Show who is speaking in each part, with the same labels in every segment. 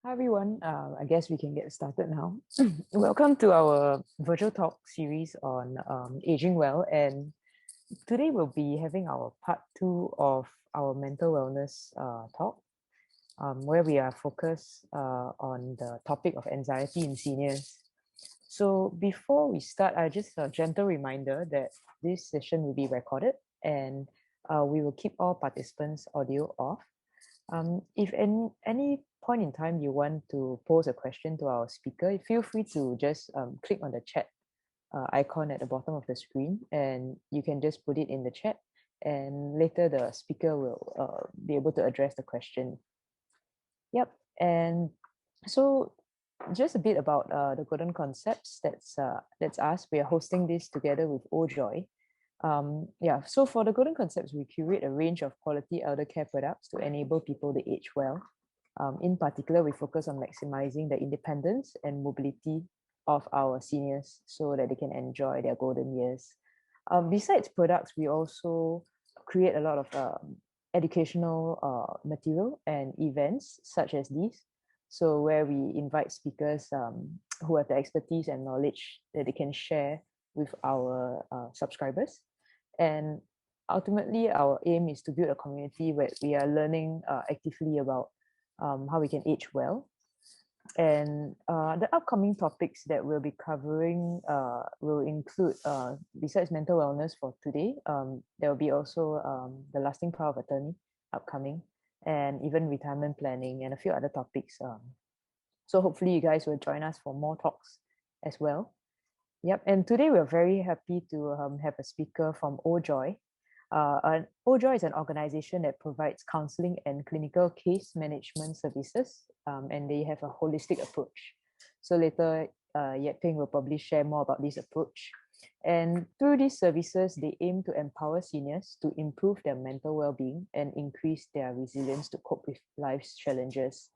Speaker 1: Hi everyone, I guess we can get started now. Welcome to our virtual talk series on aging well, and today we'll be having our part 2 of our mental wellness talk, where we are focused on the topic of anxiety in seniors. So before we start, just a gentle reminder that this session will be recorded, and we will keep all participants' audio off. If any point in time you want to pose a question to our speaker, feel free to just click on the chat icon at the bottom of the screen, and you can just put it in the chat, and later the speaker will be able to address the question. Yep, and so just a bit about the golden concepts. That's us. We are hosting this together with Ojoy. So for the golden concepts, we curate a range of quality elder care products to enable people to age well. In particular, we focus on maximizing the independence and mobility of our seniors so that they can enjoy their golden years. Besides products, we also create a lot of educational material and events such as these. So where we invite speakers who have the expertise and knowledge that they can share with our subscribers. And ultimately, our aim is to build a community where we are learning actively about how we can age well. And the upcoming topics that we'll be covering will include, besides mental wellness for today, there will be also the lasting power of attorney upcoming, and even retirement planning and a few other topics. So hopefully you guys will join us for more talks as well. Yep, and today we're very happy to have a speaker from Ojoy. Ojoy is an organization that provides counseling and clinical case management services, and they have a holistic approach. So later, Peng will probably share more about this approach. And through these services, they aim to empower seniors to improve their mental well-being and increase their resilience to cope with life's challenges.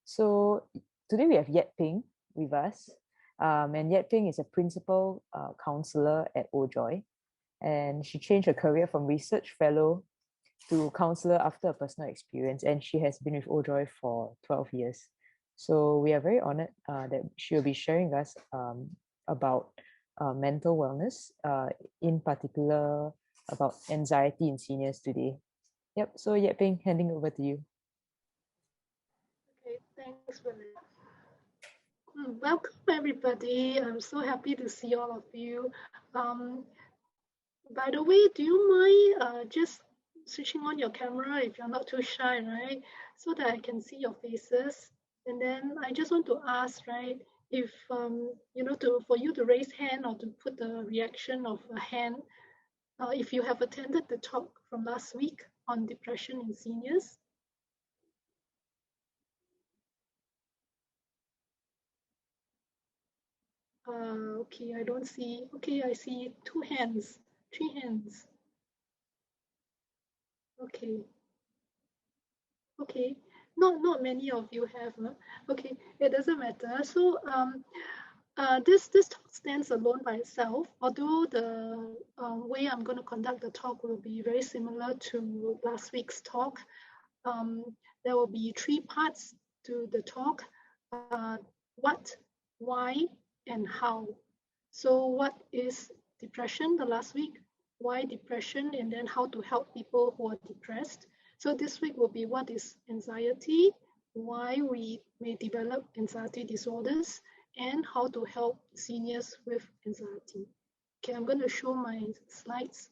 Speaker 1: So today we have Peng with us. And Peng is a principal counselor at Ojoy, and she changed her career from research fellow to counselor after a personal experience, and she has been with Ojoy for 12 years. So we are very honored that she will be sharing us about mental wellness, in particular about anxiety in seniors today. Yep, so Peng, handing over to you.
Speaker 2: Okay, thanks, William. Welcome, everybody. I'm so happy to see all of you. By the way, do you mind just switching on your camera if you're not too shy, right? So that I can see your faces. And then I just want to ask, right, if, for you to raise hand or to put the reaction of a hand, if you have attended the talk from last week on depression in seniors. Okay, I don't see. Okay, I see 2 hands, 3 hands. Okay. Okay. Not many of you have. Huh? Okay, it doesn't matter. So this talk stands alone by itself. Although the way I'm going to conduct the talk will be very similar to last week's talk. There will be 3 parts to the talk: what, why, and how. So what is depression the last week? Why depression? And then how to help people who are depressed. So this week will be what is anxiety, why we may develop anxiety disorders, and how to help seniors with anxiety. Okay, I'm going to show my slides.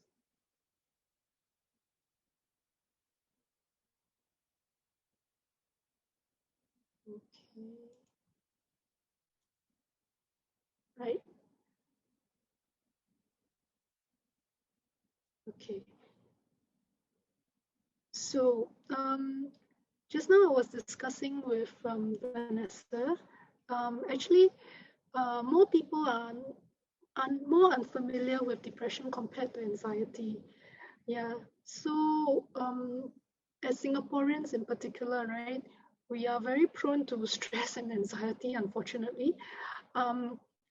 Speaker 2: Okay. Right. Okay. So just now I was discussing with Vanessa. Actually, more people are more unfamiliar with depression compared to anxiety. Yeah. So as Singaporeans in particular, right, we are very prone to stress and anxiety, unfortunately.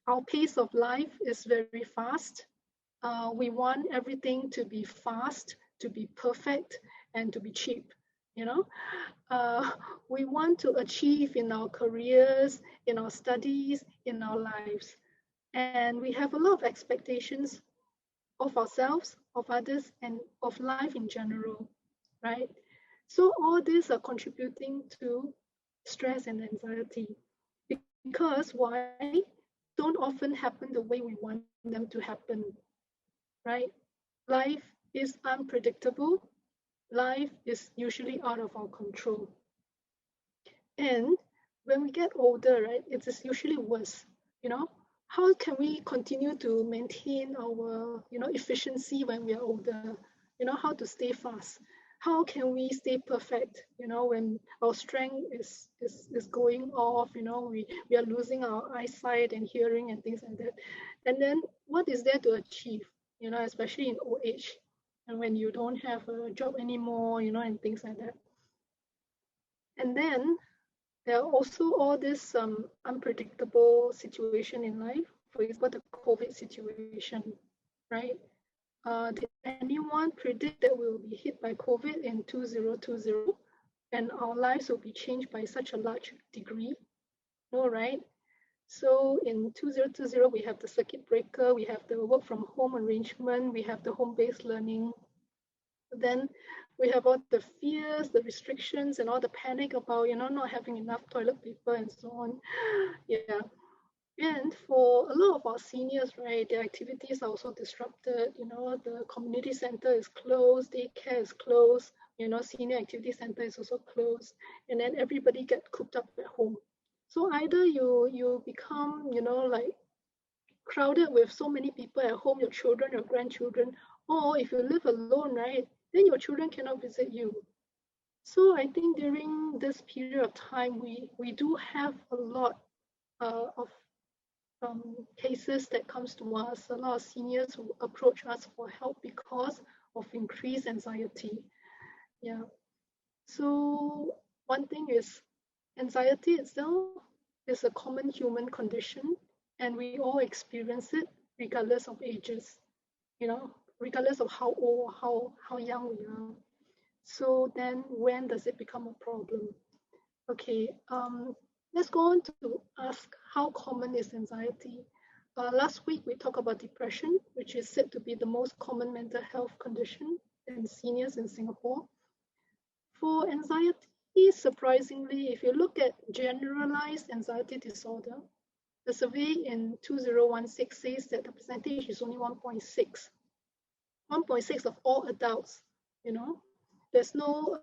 Speaker 2: Our pace of life is very fast. We want everything to be fast, to be perfect, and to be cheap. you know. We want to achieve in our careers, in our studies, in our lives. And we have a lot of expectations of ourselves, of others, and of life in general, right? So all these are contributing to stress and anxiety. Because why? Don't often happen the way we want them to happen, right? Life is unpredictable. Life is usually out of our control. And when we get older, right, it is usually worse. You know, how can we continue to maintain our, efficiency when we are older? You know, how to stay fast? How can we stay perfect? You know, when our strength is going off, we are losing our eyesight and hearing and things like that. And then what is there to achieve? You know, especially in old age, and when you don't have a job anymore, and things like that. And then there are also all this unpredictable situation in life. For example, the COVID situation, right? Did anyone predict that we'll be hit by COVID in 2020 and our lives will be changed by such a large degree? No, right? So in 2020, we have the circuit breaker, we have the work from home arrangement, we have the home-based learning. Then we have all the fears, the restrictions, and all the panic about, not having enough toilet paper and so on. Yeah. And for a lot of our seniors, right, their activities are also disrupted. You know, the community center is closed, daycare is closed, senior activity center is also closed, and then everybody get cooped up at home. So either you become, like crowded with so many people at home, your children, your grandchildren, or if you live alone, right, then your children cannot visit you. So I think during this period of time, we do have a lot of cases that comes to us, a lot of seniors who approach us for help because of increased anxiety. Yeah. So one thing is anxiety itself is a common human condition, and we all experience it regardless of ages, regardless of how old, how young we are. So then when does it become a problem? Okay, let's go on to ask how common is anxiety. Last week we talked about depression, which is said to be the most common mental health condition in seniors in Singapore. For anxiety, surprisingly, if you look at generalized anxiety disorder, the survey in 2016 says that the percentage is only 1.6. 1.6 of all adults, There's no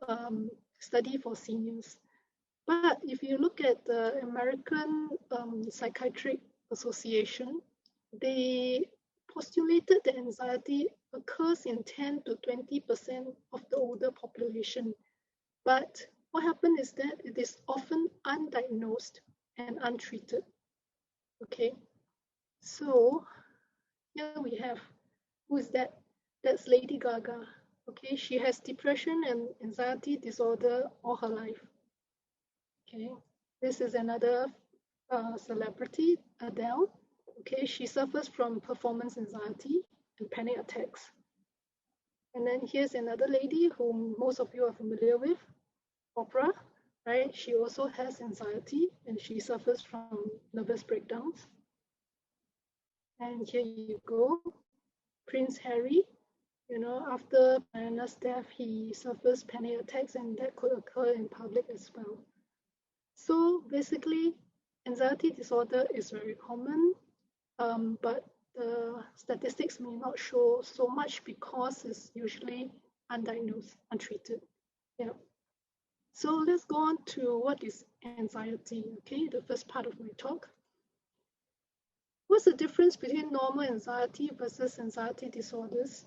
Speaker 2: study for seniors. But if you look at the American Psychiatric Association, they postulated that anxiety occurs in 10 to 20% of the older population. But what happened is that it is often undiagnosed and untreated. Okay, so here we have, who is that? That's Lady Gaga. Okay, she has depression and anxiety disorder all her life. Okay, this is another celebrity, Adele. Okay, she suffers from performance anxiety and panic attacks. And then here's another lady whom most of you are familiar with, Oprah, right? She also has anxiety and she suffers from nervous breakdowns. And here you go, Prince Harry. After Diana's death, he suffers panic attacks and that could occur in public as well. So basically, anxiety disorder is very common, but the statistics may not show so much because it's usually undiagnosed, untreated. Yeah. So let's go on to what is anxiety, okay, the first part of my talk. What's the difference between normal anxiety versus anxiety disorders?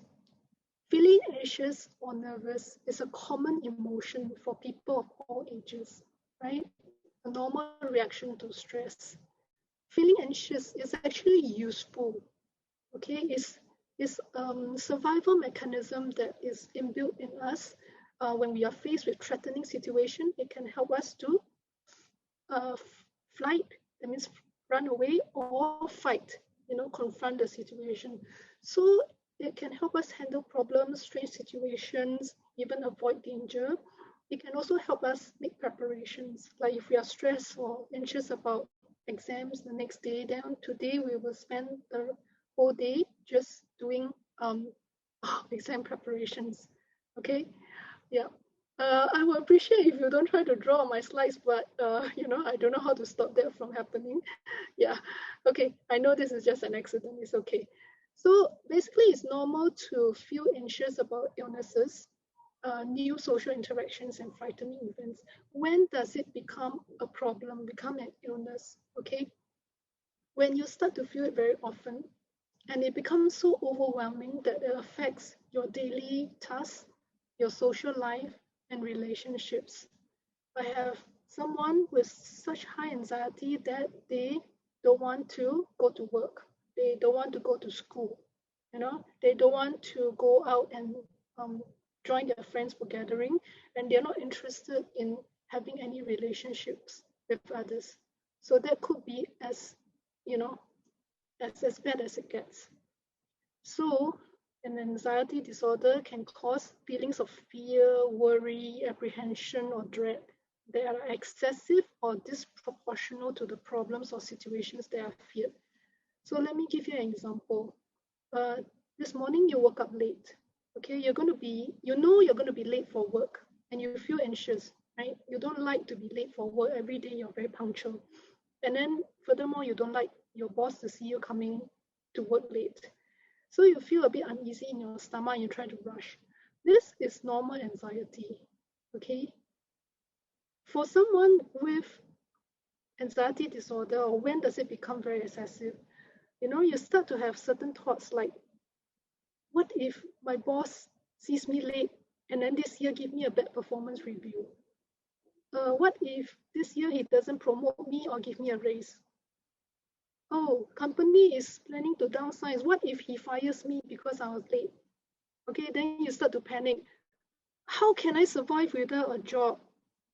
Speaker 2: Feeling anxious or nervous is a common emotion for people of all ages, right? A normal reaction to stress. Feeling anxious is actually useful, okay? It's survival mechanism that is inbuilt in us. When we are faced with threatening situation, it can help us to flight, that means run away, or fight, confront the situation. So it can help us handle problems, strange situations, even avoid danger. it can also help us make preparations. Like if we are stressed or anxious about exams the next day, then today we will spend the whole day just doing exam preparations. Okay, yeah. I would appreciate if you don't try to draw on my slides, but I don't know how to stop that from happening. Yeah, okay, I know this is just an accident, it's okay. So basically, it's normal to feel anxious about illnesses, new social interactions, and frightening events. When does it become a problem, become an illness? Okay, when you start to feel it very often, and it becomes so overwhelming that it affects your daily tasks, your social life, and relationships. I have someone with such high anxiety that they don't want to go to work. They don't want to go to school. They don't want to go out and um, join their friends for gathering, and they're not interested in having any relationships with others. So that could be you know, as bad as it gets. So an anxiety disorder can cause feelings of fear, worry, apprehension, or dread that are excessive or disproportional to the problems or situations that are feared. So let me give you an example. This morning you woke up late. Okay, you're going to be late for work, and you feel anxious, right? You don't like to be late for work. Every day you're very punctual. And then furthermore, you don't like your boss to see you coming to work late. So you feel a bit uneasy in your stomach and you try to rush. This is normal anxiety, okay? For someone with anxiety disorder, or when does it become very excessive? You start to have certain thoughts like, what if my boss sees me late and then this year give me a bad performance review? What if this year he doesn't promote me or give me a raise? Oh, company is planning to downsize. What if he fires me because I was late? Okay, then you start to panic. How can I survive without a job?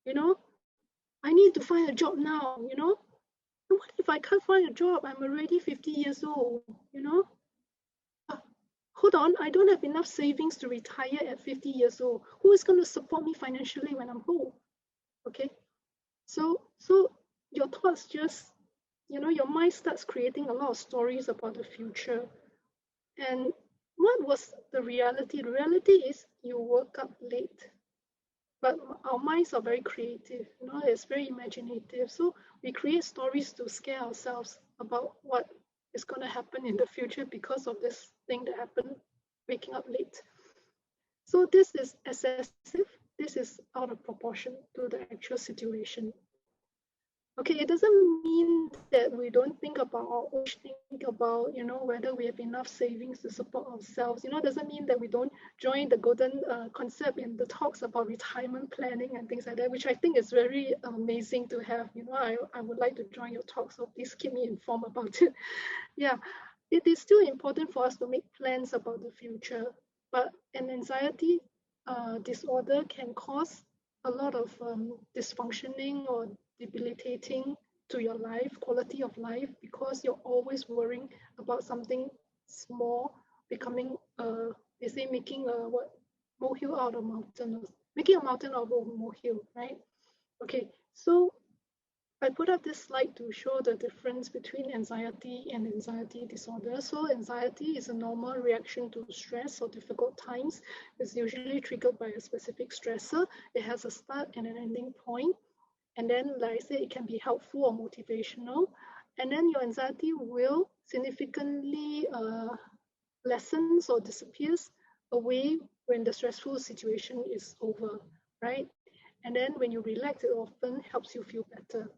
Speaker 2: I need to find a job now, And what if I can't find a job? I'm already 50 years old, Hold on, I don't have enough savings to retire at 50 years old. Who is going to support me financially when I'm old? Okay, so your thoughts just, your mind starts creating a lot of stories about the future. And what was the reality? The reality is you woke up late. But our minds are very creative, it's very imaginative. So we create stories to scare ourselves about what is going to happen in the future because of this thing that happened, waking up late. So this is excessive. This is out of proportion to the actual situation. Okay, it doesn't mean that we don't think about or think about, whether we have enough savings to support ourselves. It doesn't mean that we don't join the golden concept in the talks about retirement planning and things like that, which I think is very amazing to have. I would like to join your talk, so please keep me informed about it. Yeah, it is still important for us to make plans about the future, but an anxiety disorder can cause a lot of dysfunctioning or debilitating to your life, quality of life, because you're always worrying about something small becoming, they say, making a molehill out of a mountain, making a mountain out of a molehill, right? Okay, so I put up this slide to show the difference between anxiety and anxiety disorder. So anxiety is a normal reaction to stress or difficult times. It's usually triggered by a specific stressor. It has a start and an ending point. And then, like I said, it can be helpful or motivational. And then your anxiety will significantly lessens or disappears away when the stressful situation is over, right? And then when you relax, it often helps you feel better.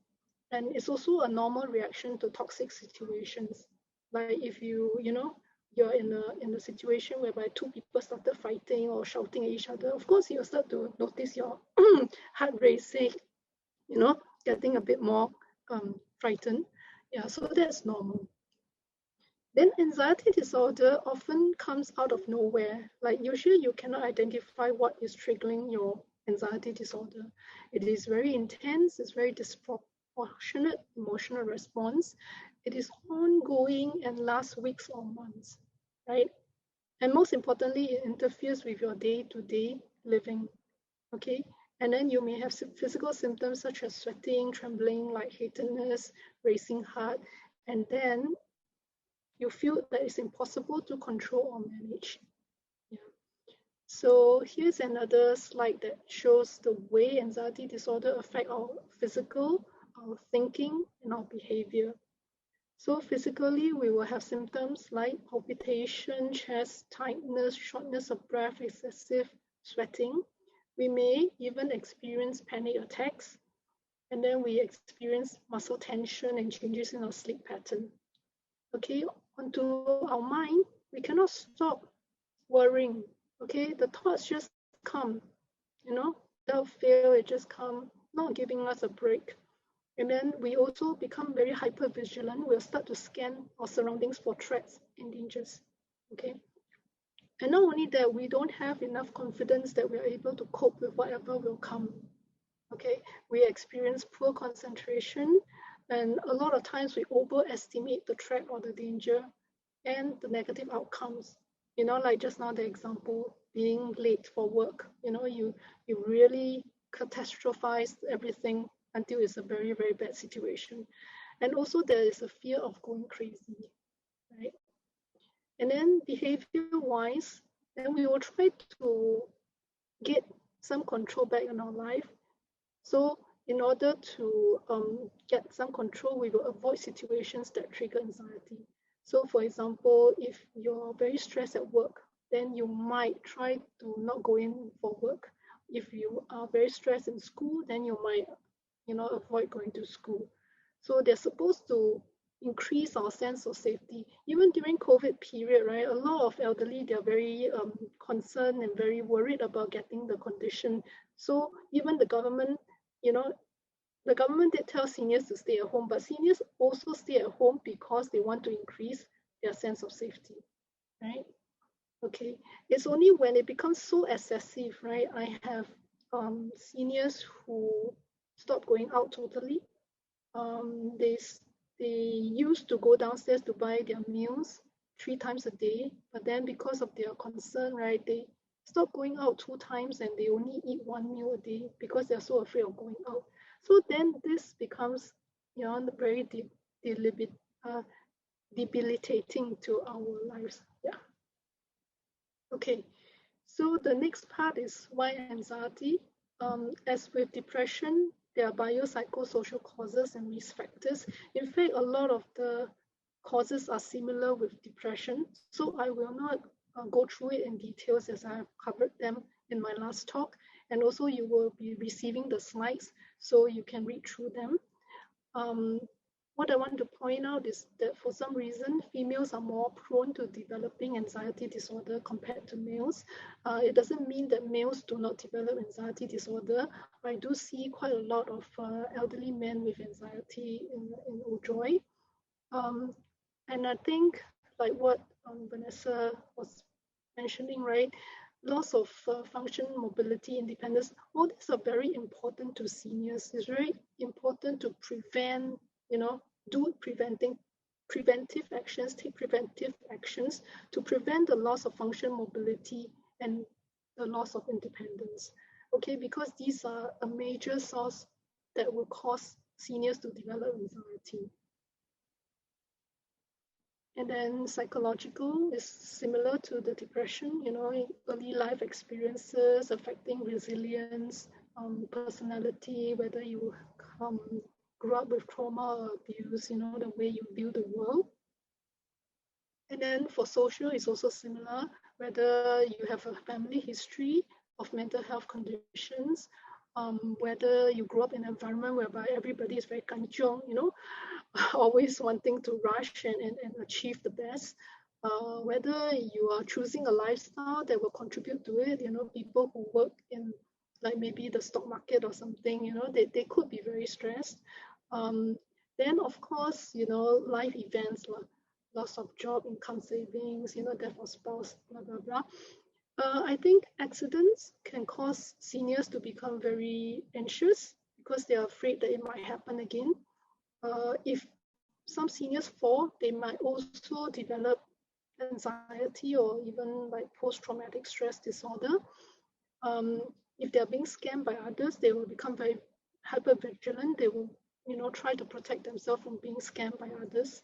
Speaker 2: And it's also a normal reaction to toxic situations. Like if you're in a situation whereby two people started fighting or shouting at each other, of course you'll start to notice your heart racing, getting a bit more frightened. Yeah, so that's normal. Then anxiety disorder often comes out of nowhere. Like usually you cannot identify what is triggering your anxiety disorder. It is very intense, it's very disproportionate emotional response. It is ongoing and lasts weeks or months, right? And most importantly, it interferes with your day-to-day living, okay? And then you may have physical symptoms such as sweating, trembling, lightheadedness, racing heart, and then you feel that it's impossible to control or manage. Yeah. So here's another slide that shows the way anxiety disorder affect our physical, our thinking, and our behavior. So physically, we will have symptoms like palpitation, chest tightness, shortness of breath, excessive sweating. We may even experience panic attacks, and then we experience muscle tension and changes in our sleep pattern. Okay, onto our mind, we cannot stop worrying. Okay, the thoughts just come, without fail, it just come, not giving us a break. And then we also become very hyper vigilant. We'll start to scan our surroundings for threats and dangers. Okay. And not only that, we don't have enough confidence that we're able to cope with whatever will come. Okay. We experience poor concentration, and a lot of times we overestimate the threat or the danger and the negative outcomes. Like just now the example, being late for work. You really catastrophize everything until it's a very, very bad situation. And also there is a fear of going crazy, right? And then behavior-wise, then we will try to get some control back in our life. So in order to get some control, we will avoid situations that trigger anxiety. So for example, if you're very stressed at work, then you might try to not go in for work. If you are very stressed in school, then you might avoid going to school. So they're supposed to increase our sense of safety. Even during COVID period, right, a lot of elderly, they're very concerned and very worried about getting the condition. So even the government, the government did tell seniors to stay at home, but seniors also stay at home because they want to increase their sense of safety, right? Okay, it's only when it becomes so excessive, right? I have seniors who stop going out totally. They used to go downstairs to buy their meals 3 times a day, but then because of their concern, right, they stop going out 2 times and they only eat 1 meal a day because they're so afraid of going out. So then this becomes, very debilitating to our lives. Yeah. Okay. So the next part is why anxiety. As with depression, there are biopsychosocial causes and risk factors. In fact, a lot of the causes are similar with depression. So I will not go through it in details as I have covered them in my last talk. And also you will be receiving the slides so you can read through them. What I want to point out is that for some reason, females are more prone to developing anxiety disorder compared to males. It doesn't mean that males do not develop anxiety disorder. I do see quite a lot of elderly men with anxiety in Ujoi. And I think like what Vanessa was mentioning, right? Loss of function, mobility, independence, all these are very important to seniors. It's very important to prevent, do preventive actions, take preventive actions to prevent the loss of function, mobility, and the loss of independence. Okay, because these are a major source that will cause seniors to develop anxiety. And then psychological is similar to the depression, early life experiences affecting resilience, personality, whether you grew up with trauma or abuse, the way you view the world. And then for social, it's also similar, whether you have a family history of mental health conditions, whether you grew up in an environment whereby everybody is very kanchong, always wanting to rush and achieve the best, whether you are choosing a lifestyle that will contribute to it, people who work in like maybe the stock market or something, they could be very stressed. Then of course, life events, loss of job, income savings, death of spouse, blah, blah, blah. I think accidents can cause seniors to become very anxious because they are afraid that it might happen again. If some seniors fall, they might also develop anxiety or even like post-traumatic stress disorder. if they're being scammed by others, they will become very hyper vigilant. They will, try to protect themselves from being scammed by others.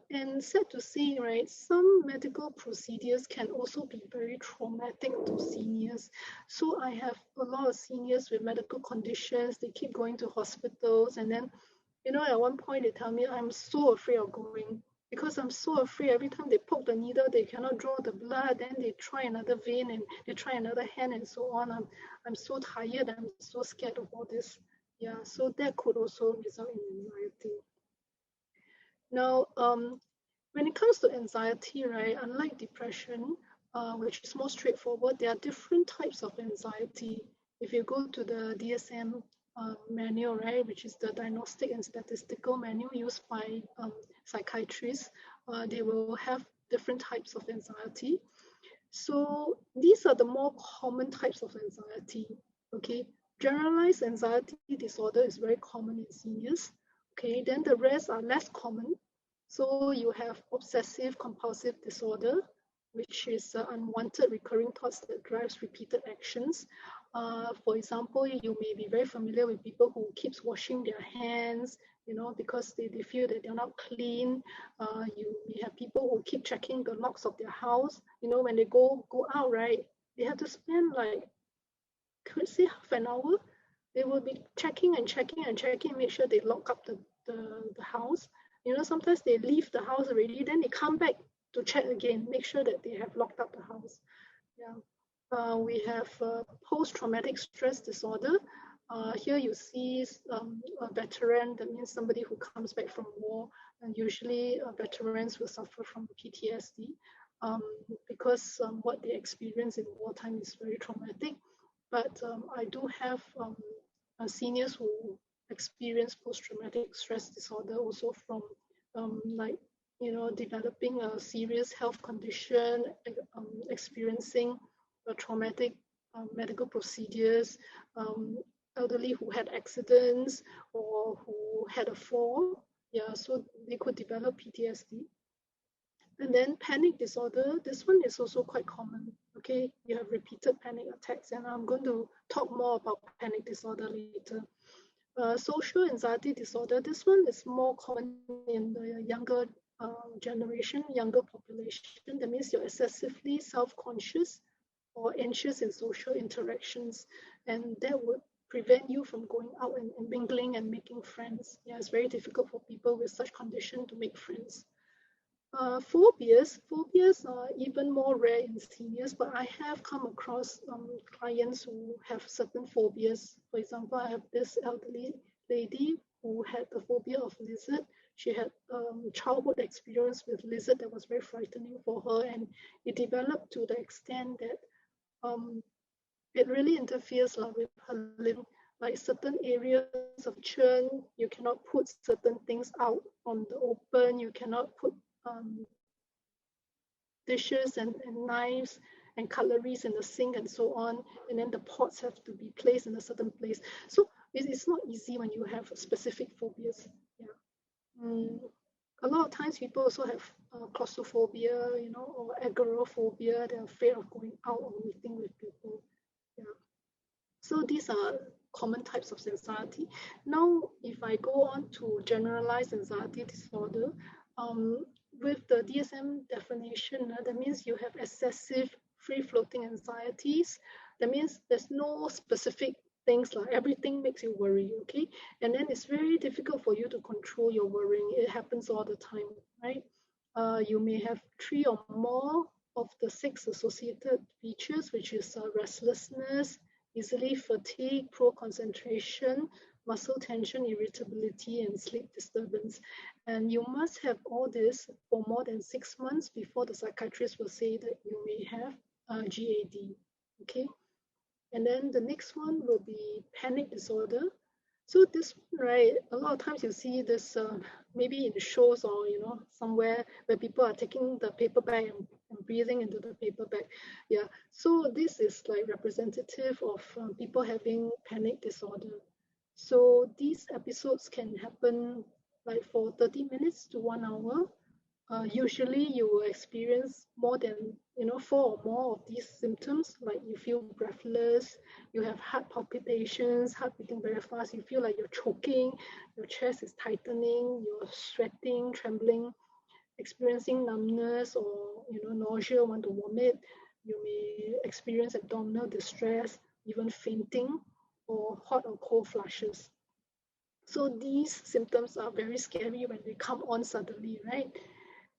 Speaker 2: And sad to say, right, some medical procedures can also be very traumatic to seniors. So I have a lot of seniors with medical conditions. They keep going to hospitals, and then, at one point they tell me, I'm so afraid of going because I'm so afraid every time they poke the needle, they cannot draw the blood. Then they try another vein and they try another hand and so on. I'm so tired. I'm so scared of all this. Yeah, so that could also result in anxiety. Now, when it comes to anxiety, right, unlike depression, which is more straightforward, there are different types of anxiety. If you go to the DSM manual, right, which is the Diagnostic and Statistical Manual used by psychiatrists, they will have different types of anxiety. So these are the more common types of anxiety. Okay, generalized anxiety disorder is very common in seniors. Okay, then the rest are less common. So you have obsessive compulsive disorder, which is unwanted recurring thoughts that drives repeated actions. For example, you may be very familiar with people who keeps washing their hands, because they feel that they're not clean. You may have people who keep checking the locks of their house. When they go out, right, they have to spend like, could say half an hour. They will be checking and checking and checking, make sure they lock up the house. Sometimes they leave the house already, then they come back to check again, make sure that they have locked up the house. Yeah. We have post-traumatic stress disorder. Here you see a veteran, that means somebody who comes back from war, and usually veterans will suffer from PTSD because what they experience in wartime is very traumatic. But I do have seniors who experience post-traumatic stress disorder also from developing a serious health condition, experiencing traumatic medical procedures, elderly who had accidents or who had a fall. Yeah, so they could develop PTSD. And then panic disorder, this one is also quite common. Okay, you have repeated panic attacks, and I'm going to talk more about panic disorder later. Social anxiety disorder, this one is more common in the younger generation, younger population. That means you're excessively self-conscious or anxious in social interactions, and that would prevent you from going out and mingling and making friends. Yeah, it's very difficult for people with such condition to make friends. Phobias are even more rare in seniors, but I have come across clients who have certain phobias. For example, I have this elderly lady who had the phobia of lizard. She had childhood experience with lizard that was very frightening for her, and it developed to the extent that it really interferes with her living. Like certain areas of kitchen, you cannot put certain things out on the open. You cannot put dishes and knives and cutleries in the sink and so on, and then the pots have to be placed in a certain place. So it's not easy when you have specific phobias. Yeah. A lot of times people also have claustrophobia, or agoraphobia. They're afraid of going out or meeting with people. Yeah. So these are common types of anxiety. Now, if I go on to generalized anxiety disorder, with the DSM definition, that means you have excessive free-floating anxieties. That means there's no specific things, like everything makes you worry, okay? And then it's very difficult for you to control your worrying. It happens all the time, right? You may have 3 or more of the 6 associated features, which is restlessness, easily fatigue, poor concentration, muscle tension, irritability, and sleep disturbance. And you must have all this for more than 6 months before the psychiatrist will say that you may have GAD. Okay. And then the next one will be panic disorder. So this one, right, a lot of times you see this maybe in shows or somewhere where people are taking the paper bag and breathing into the paper bag. Yeah, so this is like representative of people having panic disorder. So these episodes can happen like for 30 minutes to 1 hour. usually you will experience more than 4 or more of these symptoms, like you feel breathless, you have heart palpitations, heart beating very fast, you feel like you're choking, your chest is tightening, you're sweating, trembling, experiencing numbness or nausea, want to vomit. You may experience abdominal distress, even fainting, or hot or cold flushes. So these symptoms are very scary when they come on suddenly, right?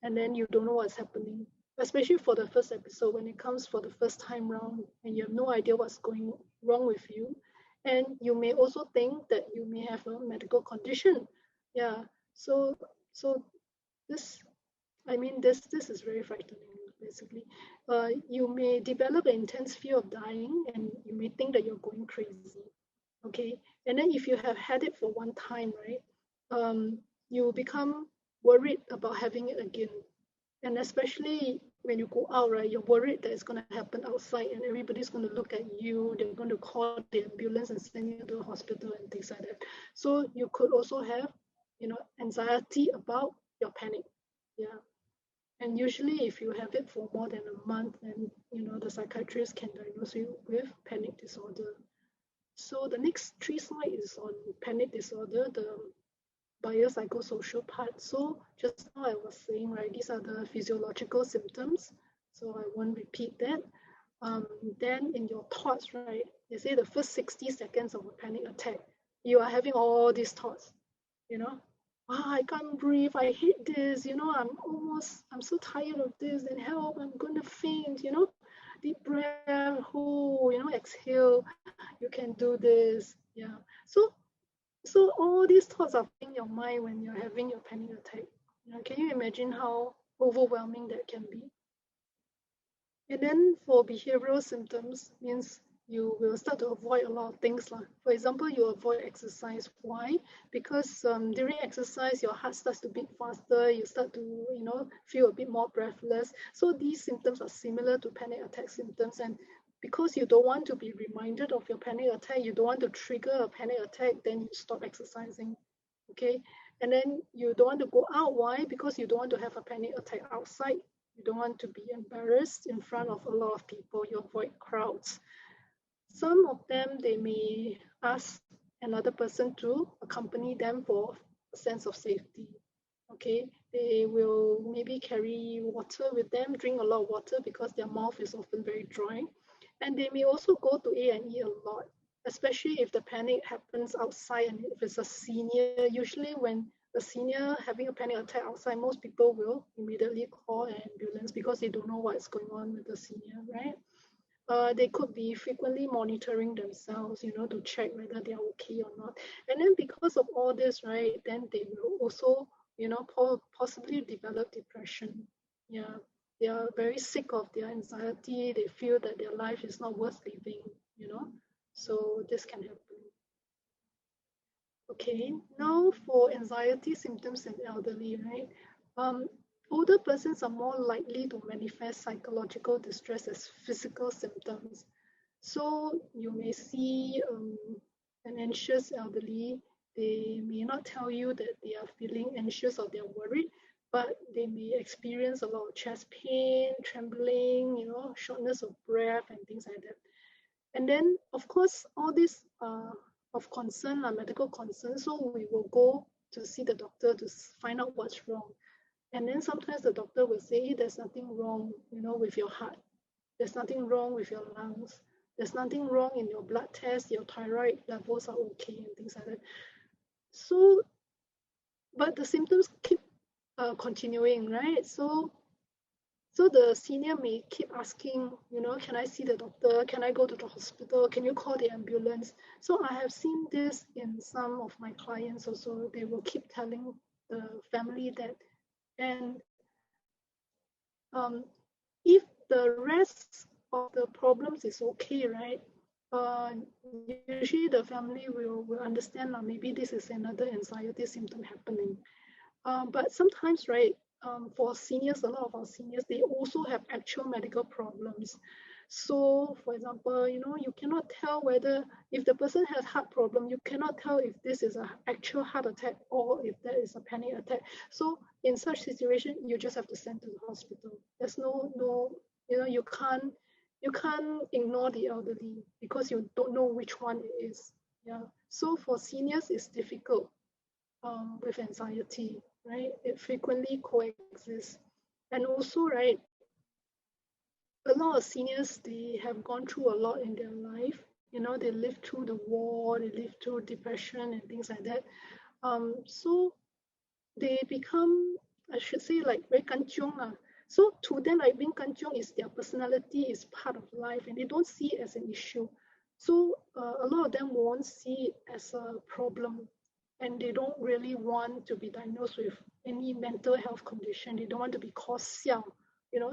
Speaker 2: And then you don't know what's happening, especially for the first episode when it comes for the first time round and you have no idea what's going wrong with you. And you may also think that you may have a medical condition. Yeah. So this, this is very frightening, basically. You may develop an intense fear of dying and you may think that you're going crazy. Okay. And then if you have had it for one time, right, you become worried about having it again. And especially when you go out, right, you're worried that it's going to happen outside and everybody's going to look at you. They're going to call the ambulance and send you to the hospital and things like that. So you could also have, anxiety about your panic. Yeah. And usually if you have it for more than a month, then, the psychiatrist can diagnose you with panic disorder. So the next 3 slides is on panic disorder, the biopsychosocial part. So just now I was saying, right, these are the physiological symptoms. So I won't repeat that. Then in your thoughts, right, they say the first 60 seconds of a panic attack, you are having all these thoughts, I can't breathe, I hate this, I'm so tired of this, and help, I'm going to faint, deep breath, exhale, you can do this. Yeah. So all these thoughts are in your mind when you're having your panic attack. Can you imagine how overwhelming that can be? And then for behavioral symptoms means you will start to avoid a lot of things. For example, you avoid exercise. Why? Because during exercise, your heart starts to beat faster. You start to, feel a bit more breathless. So these symptoms are similar to panic attack symptoms. And because you don't want to be reminded of your panic attack, you don't want to trigger a panic attack, then you stop exercising. Okay. And then you don't want to go out. Why? Because you don't want to have a panic attack outside. You don't want to be embarrassed in front of a lot of people. You avoid crowds. Some of them, they may ask another person to accompany them for a sense of safety. Okay, they will maybe carry water with them, drink a lot of water because their mouth is often very dry. And they may also go to A&E a lot, especially if the panic happens outside and if it's a senior. Usually when a senior having a panic attack outside, most people will immediately call an ambulance because they don't know what's going on with the senior, right? They could be frequently monitoring themselves, to check whether they are okay or not. And then because of all this, right, then they will also, possibly develop depression. Yeah, they are very sick of their anxiety. They feel that their life is not worth living, so this can happen. Okay, now for anxiety symptoms in elderly, right? Older persons are more likely to manifest psychological distress as physical symptoms. So you may see an anxious elderly, they may not tell you that they are feeling anxious or they're worried, but they may experience a lot of chest pain, trembling, shortness of breath and things like that. And then, of course, all these of concern are medical concerns, so we will go to see the doctor to find out what's wrong. And then sometimes the doctor will say, hey, there's nothing wrong, with your heart. There's nothing wrong with your lungs. There's nothing wrong in your blood test. Your thyroid levels are okay and things like that. So, but the symptoms keep continuing, right? So the senior may keep asking, can I see the doctor? Can I go to the hospital? Can you call the ambulance? So I have seen this in some of my clients also. They will keep telling the family that. And if the rest of the problems is okay, right? Usually the family will understand maybe this is another anxiety symptom happening. But sometimes, right, for seniors, a lot of our seniors, they also have actual medical problems. So, for example, you cannot tell whether if the person has heart problem, you cannot tell if this is an actual heart attack or if there is a panic attack. So, in such situation, you just have to send to the hospital. There's no, you can't ignore the elderly because you don't know which one it is. Yeah. So for seniors, it's difficult with anxiety, right? It frequently coexists, and also, right, a lot of seniors, they have gone through a lot in their life. They lived through the war, they lived through depression and things like that. So they become, I should say, like very kanchiong. So to them, like being kanchiong is their personality, is part of life, and they don't see it as an issue. So a lot of them won't see it as a problem, and they don't really want to be diagnosed with any mental health condition. They don't want to be called siao.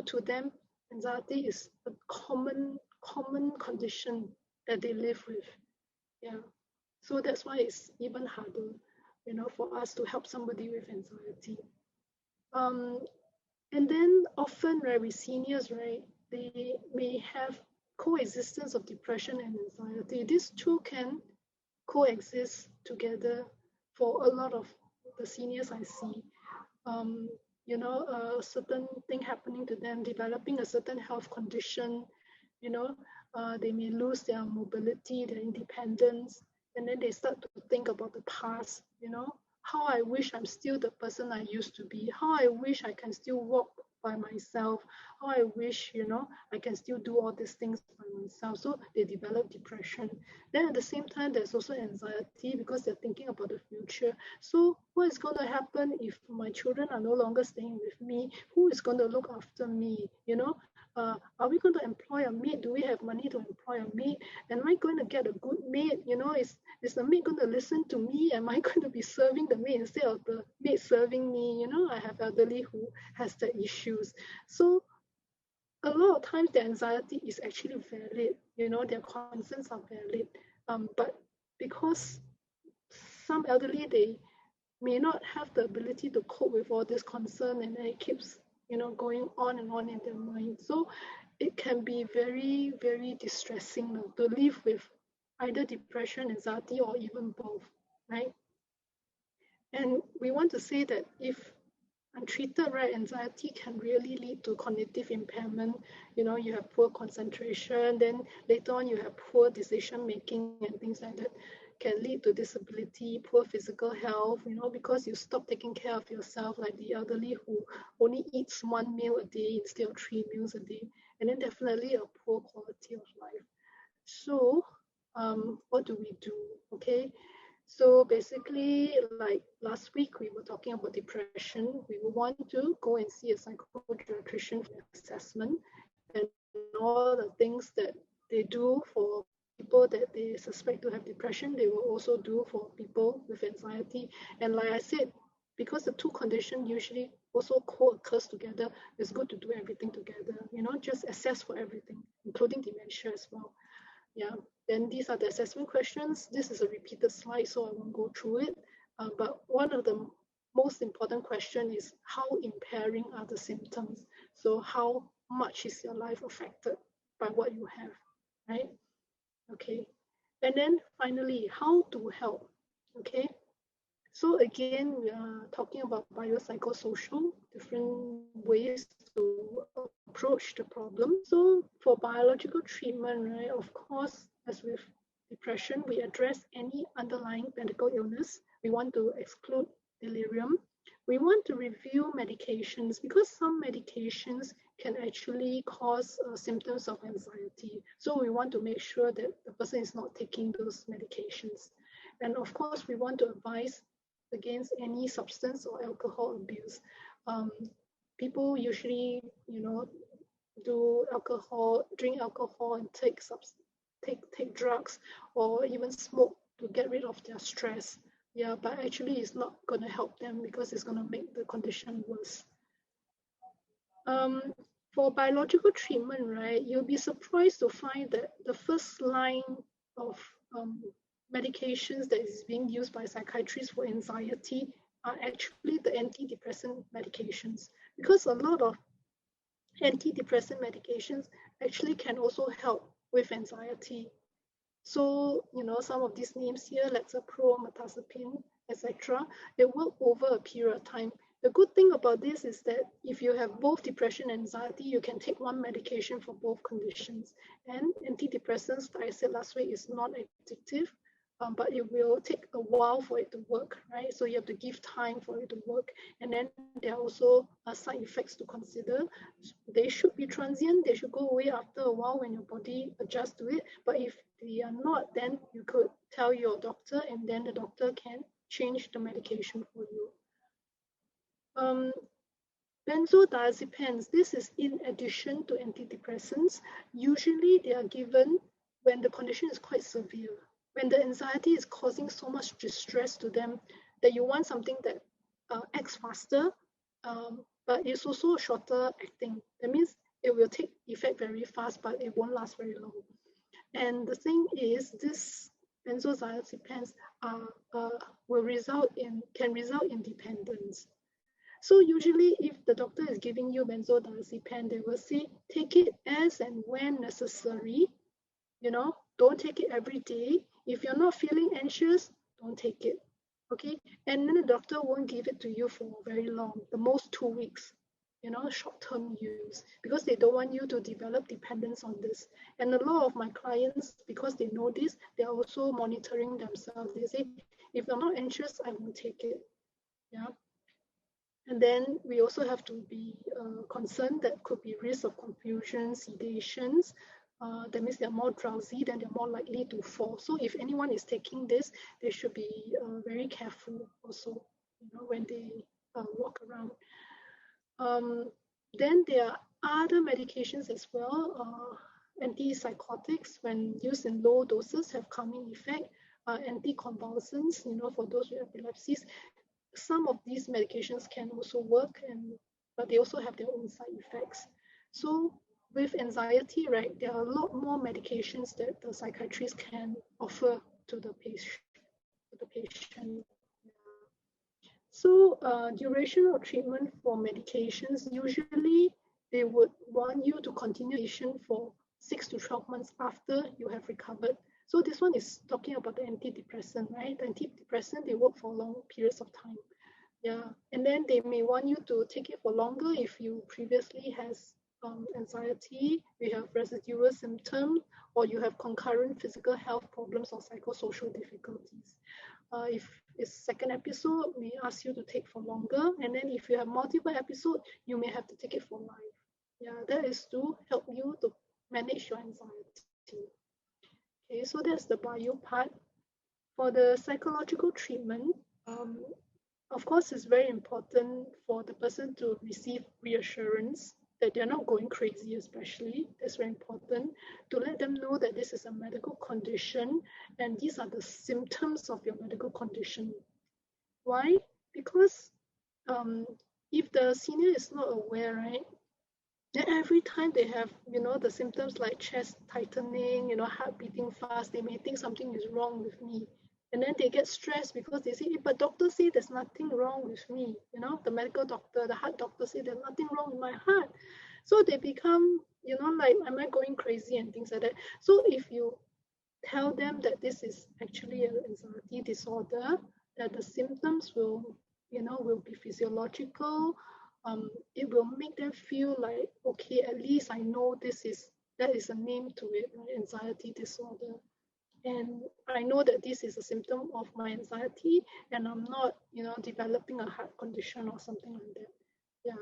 Speaker 2: To them, anxiety is a common condition that they live with. Yeah. So that's why it's even harder, for us to help somebody with anxiety. And then often, right, with seniors, right, they may have coexistence of depression and anxiety. These two can coexist together for a lot of the seniors I see. A certain thing happening to them, developing a certain health condition, they may lose their mobility, their independence, and then they start to think about the past, how I wish I'm still the person I used to be, how I wish I can still walk by myself, how I wish, I can still do all these things by myself. So they develop depression. Then at the same time, there's also anxiety because they're thinking about the future. So what is going to happen if my children are no longer staying with me? Who is going to look after me? Are we going to employ a maid? Do we have money to employ a maid? Am I going to get a good maid? Is the maid going to listen to me? Am I going to be serving the maid instead of the maid serving me? I have elderly who has the issues. So a lot of times the anxiety is actually valid, their concerns are valid. But because some elderly, they may not have the ability to cope with all this concern, and then it keeps, going on and on in their mind. So it can be very, very distressing to live with either depression, anxiety, or even both, right? And we want to say that if untreated, right, anxiety can really lead to cognitive impairment. You have poor concentration, then later on you have poor decision making and things like that. Can lead to disability, poor physical health, because you stop taking care of yourself, like the elderly who only eats 1 meal a day instead of 3 meals a day, and then definitely a poor quality of life. So what do we do? Okay, so basically, like last week, we were talking about depression. We would want to go and see a psychoeducation for assessment, and all the things that they do for people that they suspect to have depression, they will also do for people with anxiety. And like I said, because the two conditions usually also co-occurs together, it's good to do everything together, just assess for everything, including dementia as well. Yeah, then these are the assessment questions. This is a repeated slide, so I won't go through it. But one of the most important question is how impairing are the symptoms? So how much is your life affected by what you have, right? Okay, and then finally, how to help? Okay, so again, we are talking about biopsychosocial, different ways to approach the problem. So for biological treatment, right, of course, as with depression, we address any underlying medical illness. We want to exclude delirium. We want to review medications because some medications can actually cause symptoms of anxiety. So we want to make sure that the person is not taking those medications. And of course, we want to advise against any substance or alcohol abuse. People usually, do alcohol, drink alcohol, and take drugs, or even smoke to get rid of their stress. Yeah, but actually, it's not going to help them because it's going to make the condition worse. For biological treatment, right, you'll be surprised to find that the first line of medications that is being used by psychiatrists for anxiety are actually the antidepressant medications, because a lot of antidepressant medications actually can also help with anxiety. So, some of these names here, Lexapro, Mirtazapine, etc., they work over a period of time. The good thing about this is that if you have both depression and anxiety, you can take one medication for both conditions. And antidepressants, like I said last week, is not addictive, but it will take a while for it to work, right? So you have to give time for it to work. And then there are also side effects to consider. They should be transient. They should go away after a while when your body adjusts to it. But if they are not, then you could tell your doctor, and then the doctor can change the medication for you. Benzodiazepines, this is in addition to antidepressants. Usually they are given when the condition is quite severe, when the anxiety is causing so much distress to them that you want something that acts faster, but it's also shorter acting. That means it will take effect very fast, but it won't last very long. And the thing is, this benzodiazepines can result in dependence. So usually if the doctor is giving you benzodiazepine, they will say, take it as and when necessary. Don't take it every day. If you're not feeling anxious, don't take it. Okay. And then the doctor won't give it to you for very long, the most 2 weeks, short-term use, because they don't want you to develop dependence on this. And a lot of my clients, because they know this, they're also monitoring themselves. They say, if I'm not anxious, I won't take it. Yeah. And then we also have to be concerned that could be risk of confusion, sedations. That means they're more drowsy, then they're more likely to fall. So if anyone is taking this, they should be very careful also, when they walk around. Then there are other medications as well. Antipsychotics, when used in low doses, have calming effect. Anticonvulsants, for those with epilepsies. Some of these medications can also work, but they also have their own side effects. So with anxiety, right, there are a lot more medications that the psychiatrist can offer to the patient. So duration of treatment for medications, usually they would want you to continue patient for 6 to 12 months after you have recovered. So this one is talking about the antidepressant, right? The antidepressant, they work for long periods of time. Yeah, and then they may want you to take it for longer if you previously has anxiety, you have residual symptoms, or you have concurrent physical health problems or psychosocial difficulties. If it's second episode, may ask you to take for longer, and then if you have multiple episodes, you may have to take it for life. Yeah, that is to help you to manage your anxiety. Okay, so that's the bio part. For the psychological treatment, of course, it's very important for the person to receive reassurance that they're not going crazy, especially. That's very important to let them know that this is a medical condition and these are the symptoms of your medical condition. Why? Because if the senior is not aware, right, then every time they have, the symptoms like chest tightening, heart beating fast, they may think something is wrong with me. And then they get stressed because they say, but doctors say there's nothing wrong with me. The medical doctor, the heart doctor say there's nothing wrong with my heart. So they become, like, am I going crazy and things like that. So if you tell them that this is actually an anxiety disorder, that the symptoms will be physiological, it will make them feel like, okay, at least I know that is a name to it, right? Anxiety disorder. And I know that this is a symptom of my anxiety and I'm not, developing a heart condition or something like that. Yeah.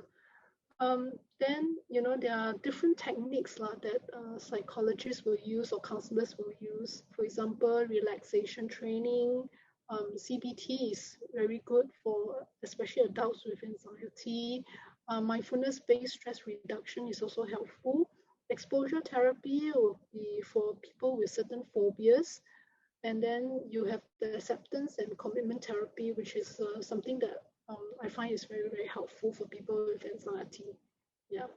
Speaker 2: Then, there are different techniques that psychologists will use or counselors will use. For example, relaxation training. CBT is very good for especially adults with anxiety. Mindfulness-based stress reduction is also helpful. Exposure therapy will be for people with certain phobias. And then you have the acceptance and commitment therapy, which is something that I find is very, very helpful for people with anxiety. Yeah.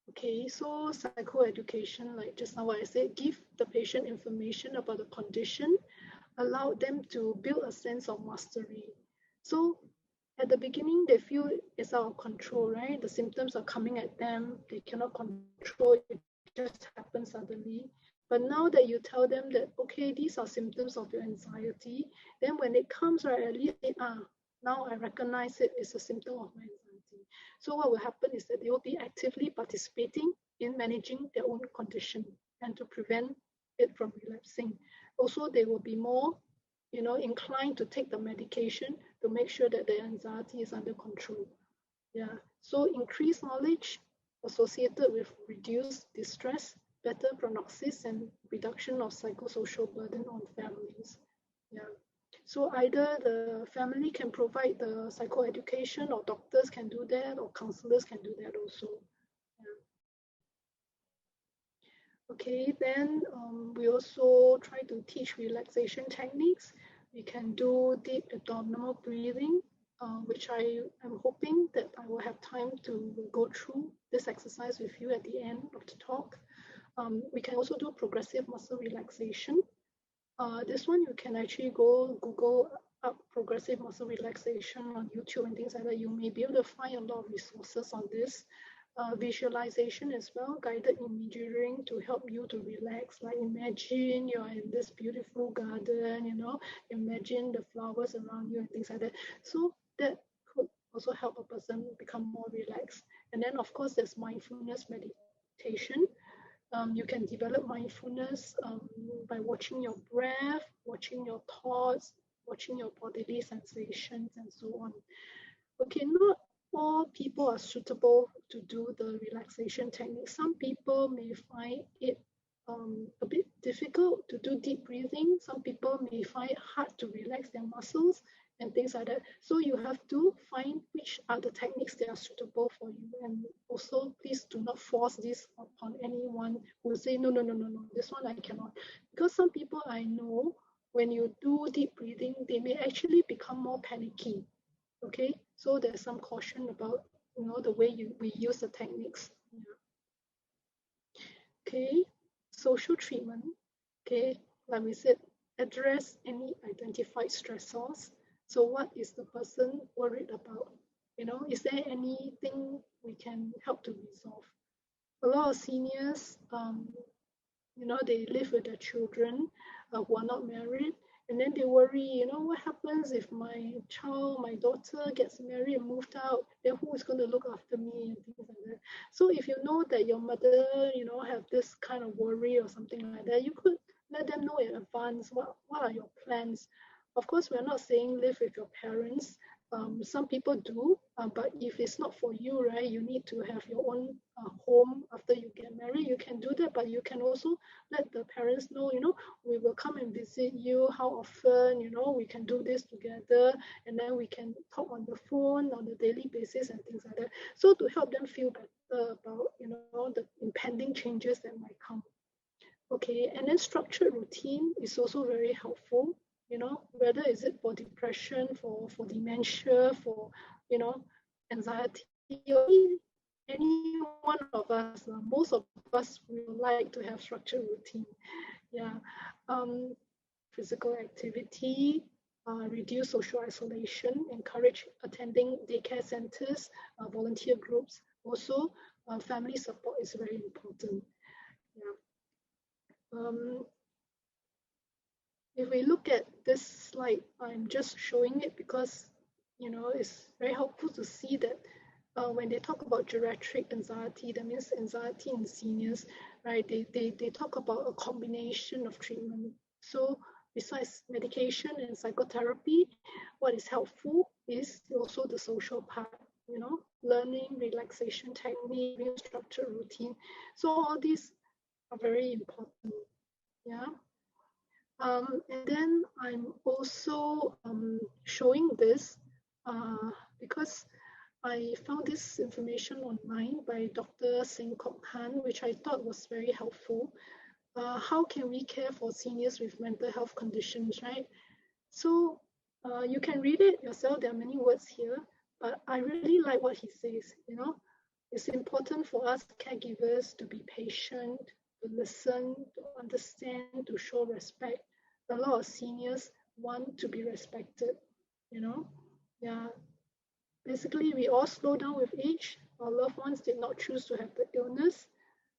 Speaker 2: Okay, so psychoeducation, like just now what I said, give the patient information about the condition, allow them to build a sense of mastery. So At the beginning, they feel it's out of control, right? The symptoms are coming at them. They cannot control it. It just happens suddenly. But now that you tell them that, okay, these are symptoms of your anxiety, then when it comes, right, at least they now I recognize it as a symptom of my anxiety. So what will happen is that they will be actively participating in managing their own condition and to prevent it from relapsing. Also, they will be more, inclined to take the medication to make sure that their anxiety is under control. Yeah. So increased knowledge associated with reduced distress, better prognosis, and reduction of psychosocial burden on families. Yeah. So either the family can provide the psychoeducation, or doctors can do that, or counselors can do that also. Yeah. Okay, then we also try to teach relaxation techniques. We can do deep abdominal breathing, which I am hoping that I will have time to go through this exercise with you at the end of the talk. We can also do progressive muscle relaxation. This one you can actually go Google up progressive muscle relaxation on YouTube and things like that. You may be able to find a lot of resources on this. Visualization as well, guided imagery to help you to relax. Like imagine you're in this beautiful garden, imagine the flowers around you and things like that. So that could also help a person become more relaxed. And then of course there's mindfulness meditation. You can develop mindfulness by watching your breath, watching your thoughts, watching your bodily sensations, and so on. Okay, not all people are suitable to do the relaxation technique. Some people may find it a bit difficult to do deep breathing. Some people may find it hard to relax their muscles and things like that. So you have to find which are the techniques that are suitable for you. And also, please do not force this upon anyone who will say, no, no, no, no, no, this one I cannot. Because some people I know, when you do deep breathing, they may actually become more panicky. Okay, so there's some caution about the way we use the techniques. Yeah. Okay, social treatment. Okay, like we said, address any identified stressors. So what is the person worried about? Is there anything we can help to resolve? A lot of seniors, they live with their children who are not married, and then they worry, what happens if my child, my daughter gets married and moved out, then who is going to look after me and things like that. So if you know that your mother, have this kind of worry or something like that, you could let them know in advance what are your plans. Of course, we're not saying live with your parents. Some people do, but if it's not for you, right, you need to have your own home after you get married. You can do that, but you can also let the parents know, we will come and visit you, how often, we can do this together, and then we can talk on the phone on a daily basis and things like that. So to help them feel better about, the impending changes that might come. Okay, and then structured routine is also very helpful. Whether is it for depression, for dementia, for anxiety, or any one of us, most of us will like to have structured routine. Yeah, physical activity, reduce social isolation, encourage attending daycare centers, volunteer groups. Also, family support is very important. Yeah. If we look at this slide, I'm just showing it because it's very helpful to see that when they talk about geriatric anxiety, that means anxiety in seniors, right? They talk about a combination of treatment. So besides medication and psychotherapy, what is helpful is also the social part, learning, relaxation technique, structured routine. So all these are very important. Yeah. And then I'm also showing this because I found this information online by Dr. Seng Kok Han, which I thought was very helpful. How can we care for seniors with mental health conditions, right? So you can read it yourself. There are many words here, but I really like what he says. It's important for us caregivers to be patient, to listen, to understand, to show respect. A lot of seniors want to be respected, Yeah. Basically, we all slow down with age. Our loved ones did not choose to have the illness.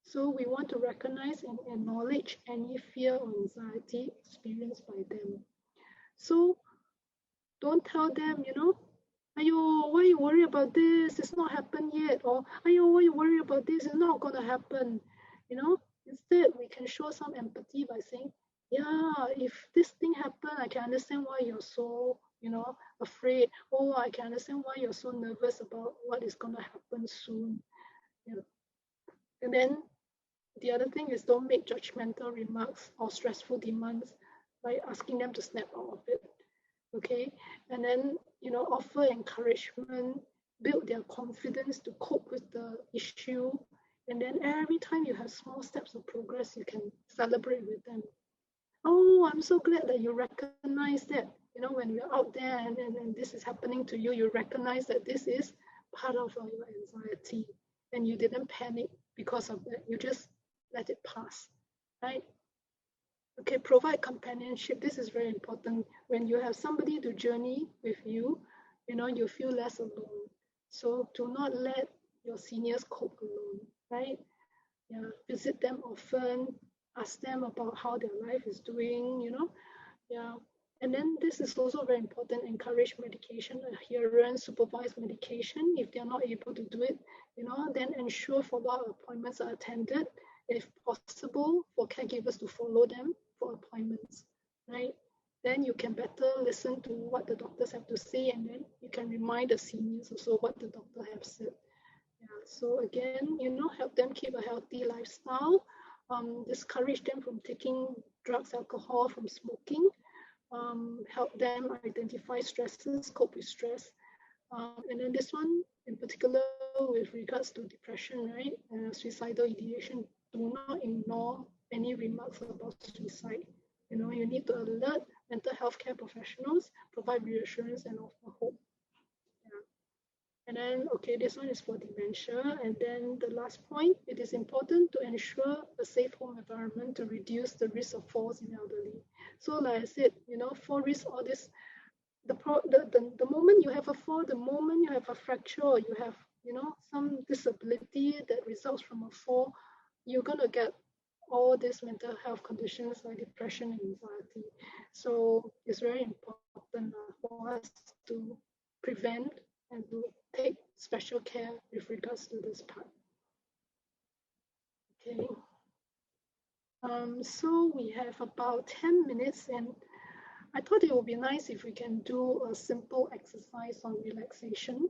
Speaker 2: So we want to recognize and acknowledge any fear or anxiety experienced by them. So don't tell them, Ayo, why you worry about this? It's not happened yet. Or, Ayo, why you worry about this? It's not going to happen. Instead, we can show some empathy by saying, yeah, if this thing happened, I can understand why you're so, afraid. Oh, I can understand why you're so nervous about what is going to happen soon. And then the other thing is don't make judgmental remarks or stressful demands by asking them to snap out of it. Okay, and then offer encouragement, build their confidence to cope with the issue, and then every time you have small steps of progress, you can celebrate with them. Oh, I'm so glad that you recognize that. When you're out there and this is happening to you, you recognize that this is part of your anxiety, and you didn't panic because of that. You just let it pass, right? Okay, provide companionship. This is very important. When you have somebody to journey with you, you feel less alone. So do not let your seniors cope alone, right? Yeah, visit them often, ask them about how their life is doing, yeah. And then this is also very important, encourage medication adherence, supervise medication. If they're not able to do it, then ensure follow-up appointments are attended. If possible, for caregivers to follow them for appointments, right? Then you can better listen to what the doctors have to say, and then you can remind the seniors also what the doctor have said. Yeah, so again, help them keep a healthy lifestyle, discourage them from taking drugs, alcohol, from smoking, help them identify stresses, cope with stress. And then this one in particular with regards to depression, right? Suicidal ideation, do not ignore any remarks about suicide. You need to alert mental health care professionals, provide reassurance and offer hope. Yeah. And then, okay, this one is for dementia. And then the last point, it is important to ensure a safe home environment to reduce the risk of falls in elderly. So like I said, fall risk, all this, the moment you have a fall, the moment you have a fracture, or you have, some disability that results from a fall, you're going to get all these mental health conditions like depression and anxiety. So it's very important for us to prevent and to take special care with regards to this part. Okay. So we have about 10 minutes, and I thought it would be nice if we can do a simple exercise on relaxation.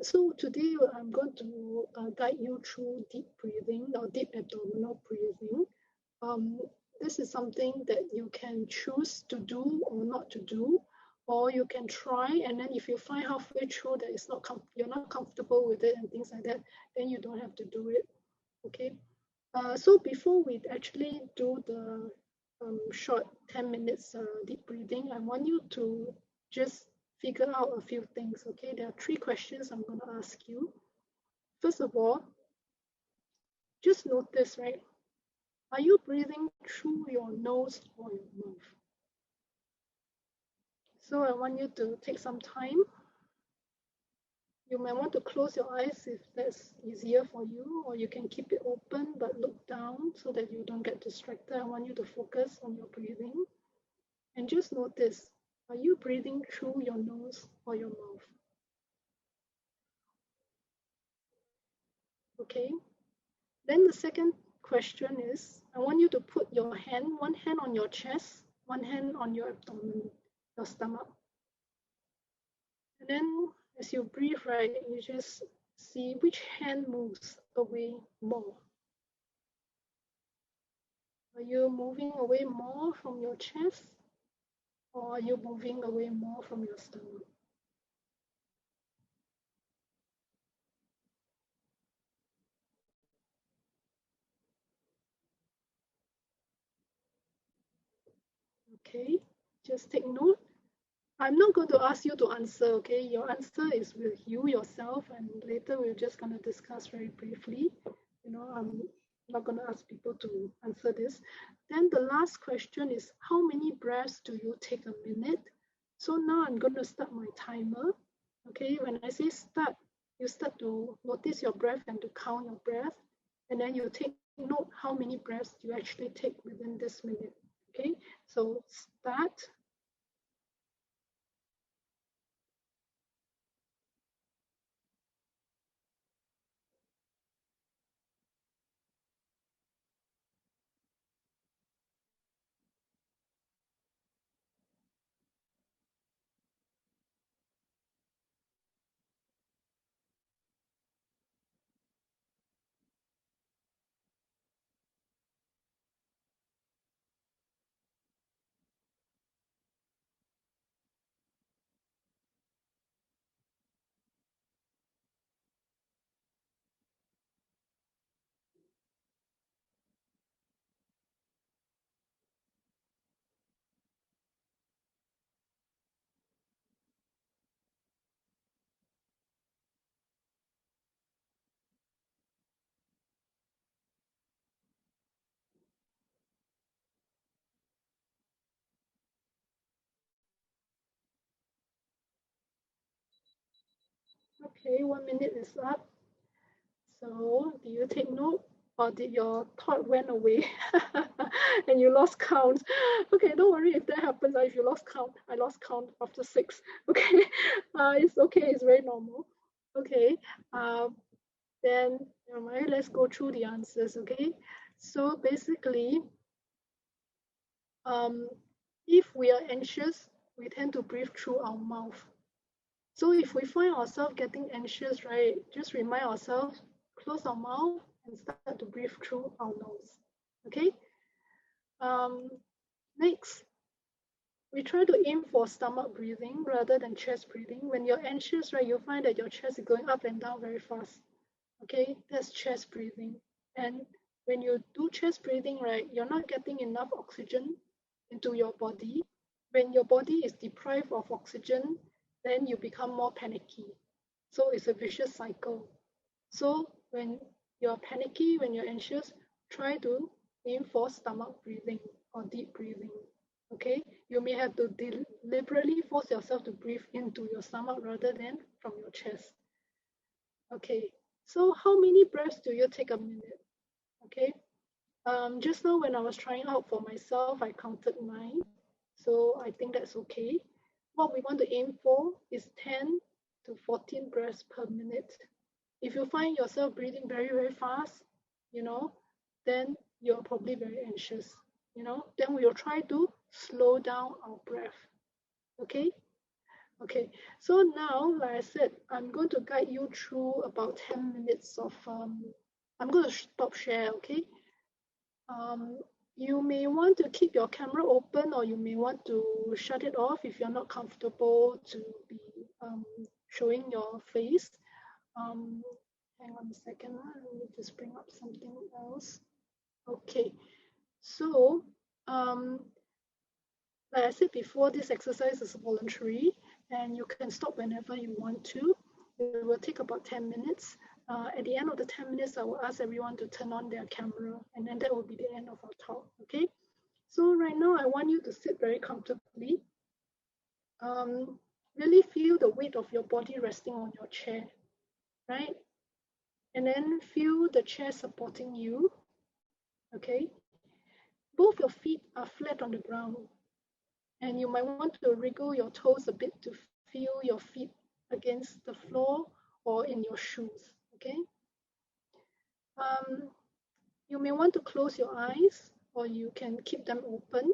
Speaker 2: So today I'm going to guide you through deep breathing or deep abdominal breathing. This is something that you can choose to do or not to do, or you can try, and then if you find halfway through that it's not you're not comfortable with it and things like that, then you don't have to do it. Okay. So before we actually do the short 10 minutes deep breathing, I want you to just figure out a few things. Okay, there are 3 questions I'm going to ask you. First of all, just notice, right? Are you breathing through your nose or your mouth? So I want you to take some time. You might want to close your eyes if that's easier for you, or you can keep it open but look down so that you don't get distracted. I want you to focus on your breathing and just notice, are you breathing through your nose or your mouth? Okay. Then the second question is, I want you to put your hand, one hand on your chest, one hand on your abdomen, your stomach. And then as you breathe, right, you just see which hand moves away more. Are you moving away more from your chest, or are you moving away more from your stomach? Okay, just take note. I'm not going to ask you to answer, okay? Your answer is with you yourself, and later we're just going to discuss very briefly. I'm not going to ask people to answer this. Then the last question is, how many breaths do you take a minute? So now I'm going to start my timer. Okay, when I say start, you start to notice your breath and to count your breath, and then you take note how many breaths you actually take within this minute. Okay, so start. Okay, 1 minute is up. So do you take note, or did your thought went away and you lost count? Okay, don't worry if that happens. If you lost count, I lost count after 6. Okay, it's okay. It's very normal. Okay, then never mind. Let's go through the answers. Okay, so basically, if we are anxious, we tend to breathe through our mouth. So if we find ourselves getting anxious, right, just remind ourselves, close our mouth and start to breathe through our nose. Okay. Next, we try to aim for stomach breathing rather than chest breathing. When you're anxious, right, you'll find that your chest is going up and down very fast. Okay, that's chest breathing. And when you do chest breathing, right, you're not getting enough oxygen into your body. When your body is deprived of oxygen, then you become more panicky. So it's a vicious cycle. So when you're panicky, when you're anxious, try to aim for stomach breathing or deep breathing. Okay, you may have to deliberately force yourself to breathe into your stomach rather than from your chest. Okay, so how many breaths do you take a minute? Okay, just now when I was trying out for myself, I counted 9. So I think that's okay. What we want to aim for is 10 to 14 breaths per minute. If you find yourself breathing very, very fast, then you're probably very anxious, then we will try to slow down our breath. Okay. Okay, so now, like I said, I'm going to guide you through about 10 minutes of, I'm going to stop share, okay? You may want to keep your camera open, or you may want to shut it off if you're not comfortable to be showing your face. Hang on a second, let me just bring up something else. Okay, so like I said before, this exercise is voluntary and you can stop whenever you want to. It will take about 10 minutes. At the end of the 10 minutes, I will ask everyone to turn on their camera, and then that will be the end of our talk, okay? So right now, I want you to sit very comfortably. Really feel the weight of your body resting on your chair, right? And then feel the chair supporting you, okay? Both your feet are flat on the ground, and you might want to wriggle your toes a bit to feel your feet against the floor or in your shoes, okay? You may want to close your eyes, or you can keep them open.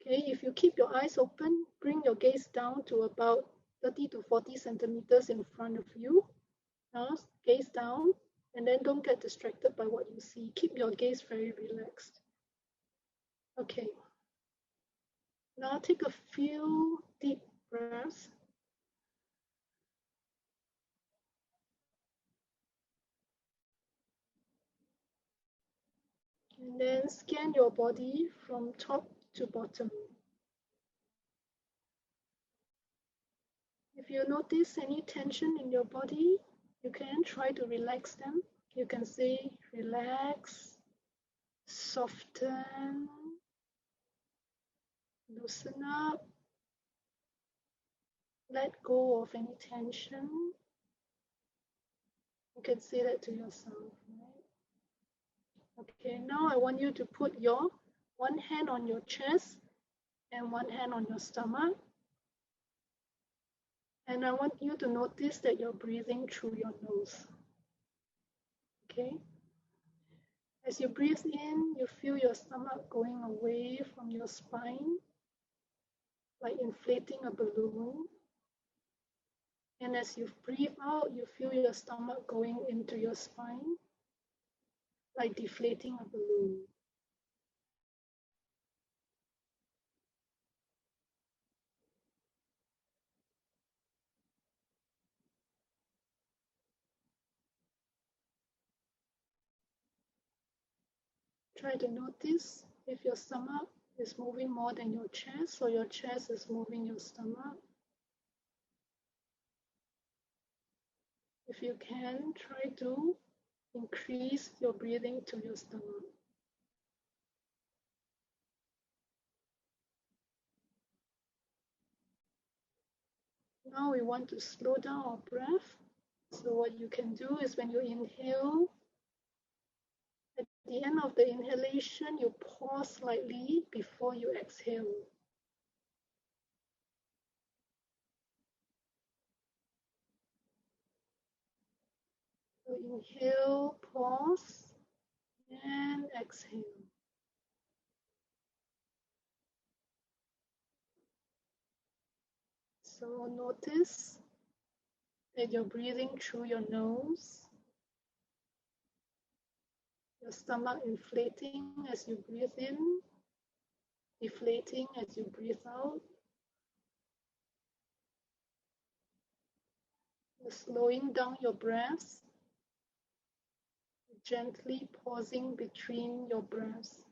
Speaker 2: Okay, if you keep your eyes open, bring your gaze down to about 30 to 40 centimeters in front of you. Now, gaze down, and then don't get distracted by what you see. Keep your gaze very relaxed. Okay. Now take a few deep breaths. And then scan your body from top to bottom. If you notice any tension in your body, you can try to relax them. You can say relax, soften, loosen up, Let go of any tension. You can say that to yourself, right? Okay, now I want you to put your one hand on your chest and one hand on your stomach. And I want you to notice that you're breathing through your nose. Okay? As you breathe in, you feel your stomach going away from your spine, like inflating a balloon. And as you breathe out, you feel your stomach going into your spine, like deflating a balloon. Try to notice if your stomach is moving more than your chest, or your chest is moving your stomach. If you can, try to increase your breathing to your stomach. Now we want to slow down our breath. So what you can do is when you inhale, at the end of the inhalation, you pause slightly before you exhale. So inhale, pause, and exhale. So notice that you're breathing through your nose, your stomach inflating as you breathe in, deflating as you breathe out. You're slowing down your breaths, gently pausing between your breaths.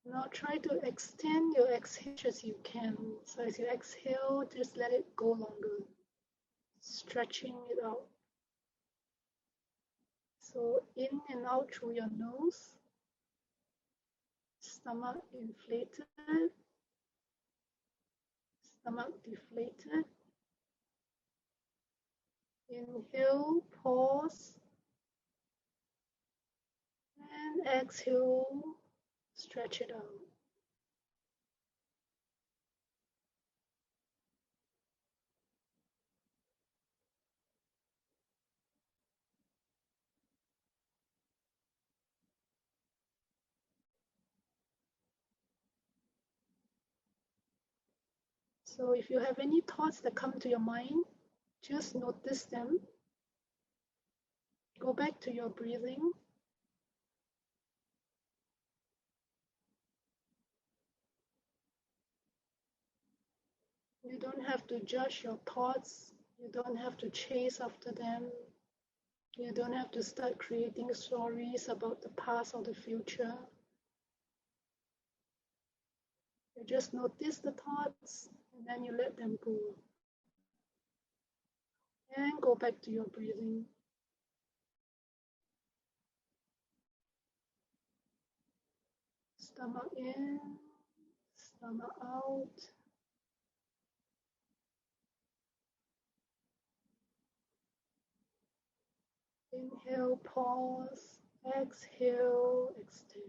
Speaker 2: Now try to extend your exhale as you can. So as you exhale, just let it go longer, stretching it out. So in and out through your nose, stomach inflated, stomach deflated. Inhale, pause, and exhale, stretch it out. So if you have any thoughts that come to your mind, just notice them. Go back to your breathing. You don't have to judge your thoughts. You don't have to chase after them. You don't have to start creating stories about the past or the future. You just notice the thoughts and then you let them go. And go back to your breathing. Stomach in, stomach out. Inhale, pause. Exhale, extend.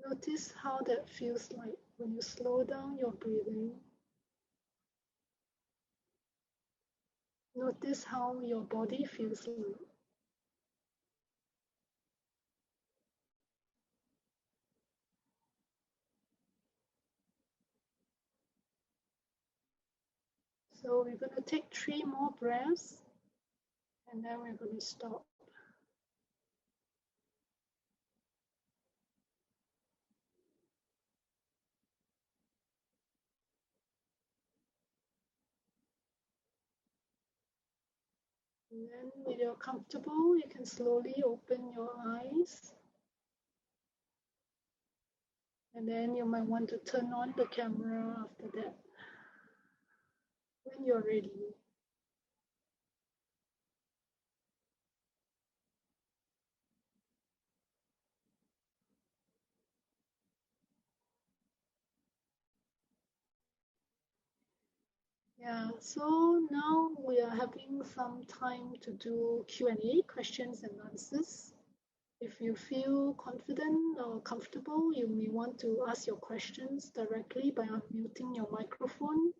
Speaker 2: Notice how that feels like when you slow down your breathing. Notice how your body feels like. So we're going to take 3 more breaths and then we're going to stop. And then when you're comfortable, you can slowly open your eyes. And then you might want to turn on the camera after that when you're ready. Yeah, so now we are having some time to do Q&A, questions and answers. If you feel confident or comfortable, you may want to ask your questions directly by unmuting your microphone.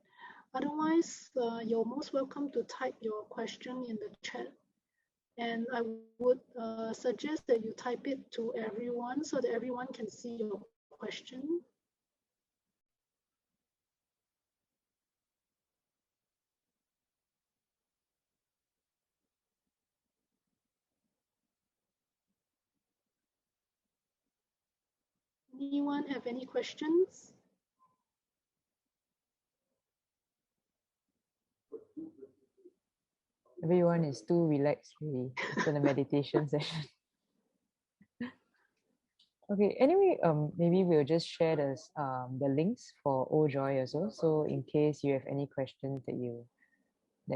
Speaker 2: Otherwise, you're most welcome to type your question in the chat. And I would suggest that you type it to everyone so that everyone can see your question. Anyone have any questions?
Speaker 1: Everyone is too relaxed really after the meditation session. Okay, anyway, maybe we'll just share the links for Oh Joy also. So in case you have any questions that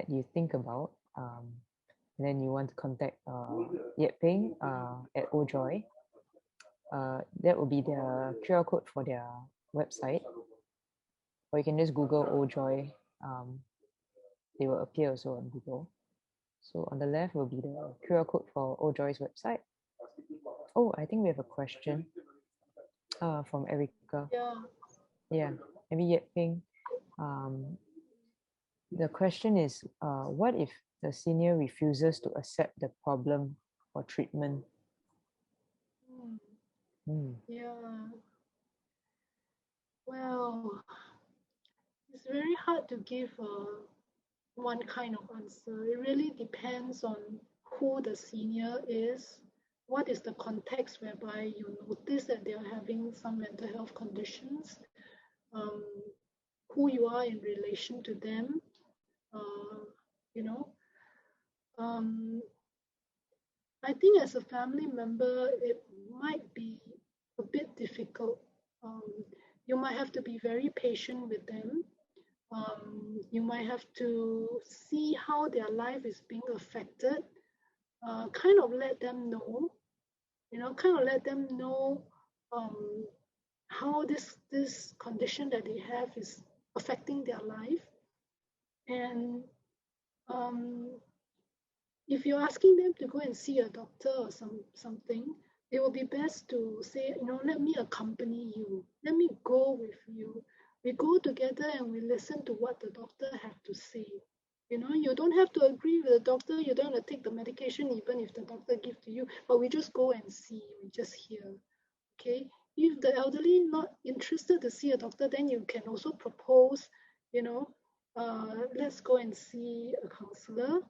Speaker 1: you think about, and then you want to contact Peng at Oh Joy, that will be the QR code for their website. Or you can just Google Oh Joy. They will appear also on Google. So on the left will be the QR code for Oh Joy's website. Oh, I think we have a question from Erica.
Speaker 2: Yeah.
Speaker 1: Yeah, maybe Peng. The question is, what if the senior refuses to accept the problem for treatment?
Speaker 2: Yeah. Well, it's very hard to give one kind of answer. It really depends on who the senior is, what is the context whereby you notice that they are having some mental health conditions, um, who you are in relation to them, uh, you know. I think as a family member, it might be a bit difficult. You might have to be very patient with them. You might have to see how their life is being affected, kind of let them know, kind of let them know how this condition that they have is affecting their life. And um, if you're asking them to go and see a doctor or something, it will be best to say, let me accompany you. Let me go with you. We go together and we listen to what the doctor have to say. You don't have to agree with the doctor. You don't have to take the medication even if the doctor gives to you. But we just go and see. We just hear. Okay. If the elderly not interested to see a doctor, then you can also propose, let's go and see a counselor.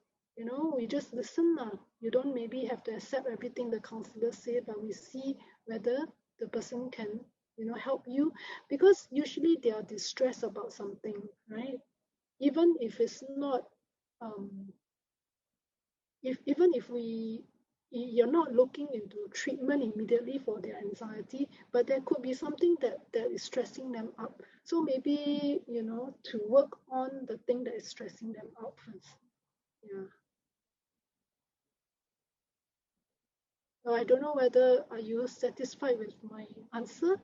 Speaker 2: We just listen now. You don't maybe have to accept everything the counselor say, but we see whether the person can, help you, because usually they are distressed about something, right? Even if it's not, even if you're not looking into treatment immediately for their anxiety, but there could be something that is stressing them up. So maybe, to work on the thing that is stressing them out first. Yeah. So I don't know whether are you satisfied with my answer,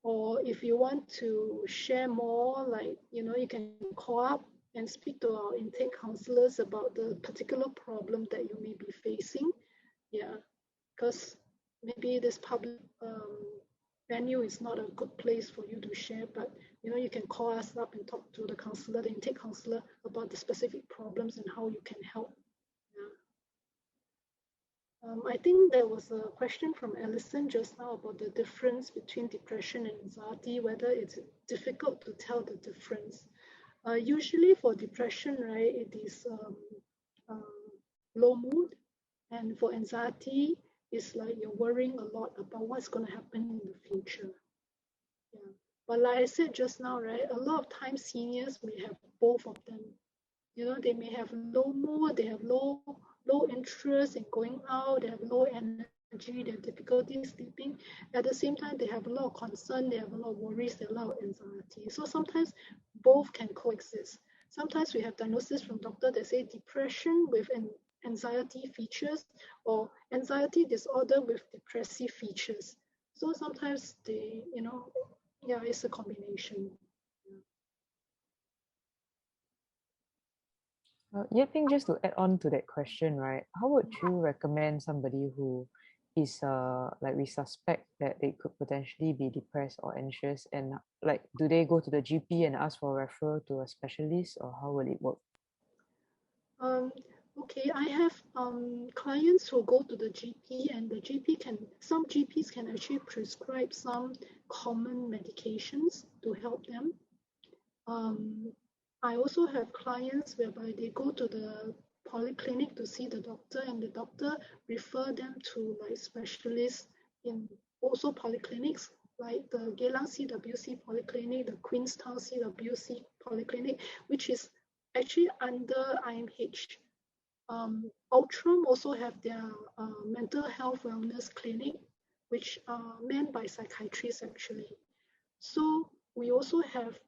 Speaker 2: or if you want to share more, like, you can call up and speak to our intake counselors about the particular problem that you may be facing. Yeah, because maybe this public venue is not a good place for you to share, but you can call us up and talk to the counselor, the intake counselor, about the specific problems and how you can help. I think there was a question from Alison just now about the difference between depression and anxiety, whether it's difficult to tell the difference. Usually for depression, right, it is low mood, and for anxiety, it's like you're worrying a lot about what's going to happen in the future. Yeah. But like I said just now, right, a lot of times seniors may have both of them. They may have low mood, they have low low interest in going out, they have low energy, they have difficulty sleeping. At the same time, they have a lot of concern, they have a lot of worries, they have a lot of anxiety. So sometimes both can coexist. Sometimes we have diagnosis from doctor that say depression with an anxiety features or anxiety disorder with depressive features. So sometimes they, yeah, it's a combination.
Speaker 1: Peng, just to add on to that question, right? How would you recommend somebody who is like we suspect that they could potentially be depressed or anxious, and like do they go to the GP and ask for a referral to a specialist, or how will it work?
Speaker 2: Um, okay, I have clients who go to the GP, and the some GPs can actually prescribe some common medications to help them. Um, I also have clients whereby they go to the polyclinic to see the doctor, and the doctor refer them to like specialists in also polyclinics, like the Geylang CWC polyclinic, the Queenstown CWC polyclinic, which is actually under IMH. Outram also have their mental health wellness clinic, which are manned by psychiatrists actually. So we also have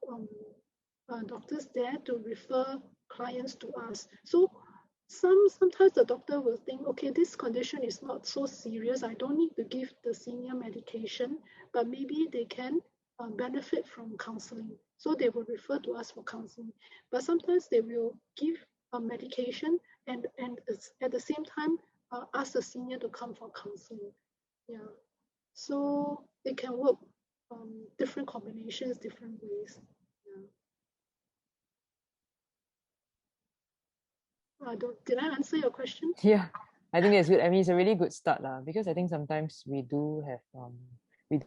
Speaker 2: doctors there to refer clients to us. So sometimes the doctor will think, okay, this condition is not so serious. I don't need to give the senior medication, but maybe they can benefit from counseling. So they will refer to us for counseling. But sometimes they will give a medication and at the same time ask the senior to come for counseling. Yeah. So it can work different combinations, different ways. Yeah. Did I answer your question?
Speaker 1: Yeah, I think that's good. I mean, it's a really good start, lah, because I think sometimes we do have we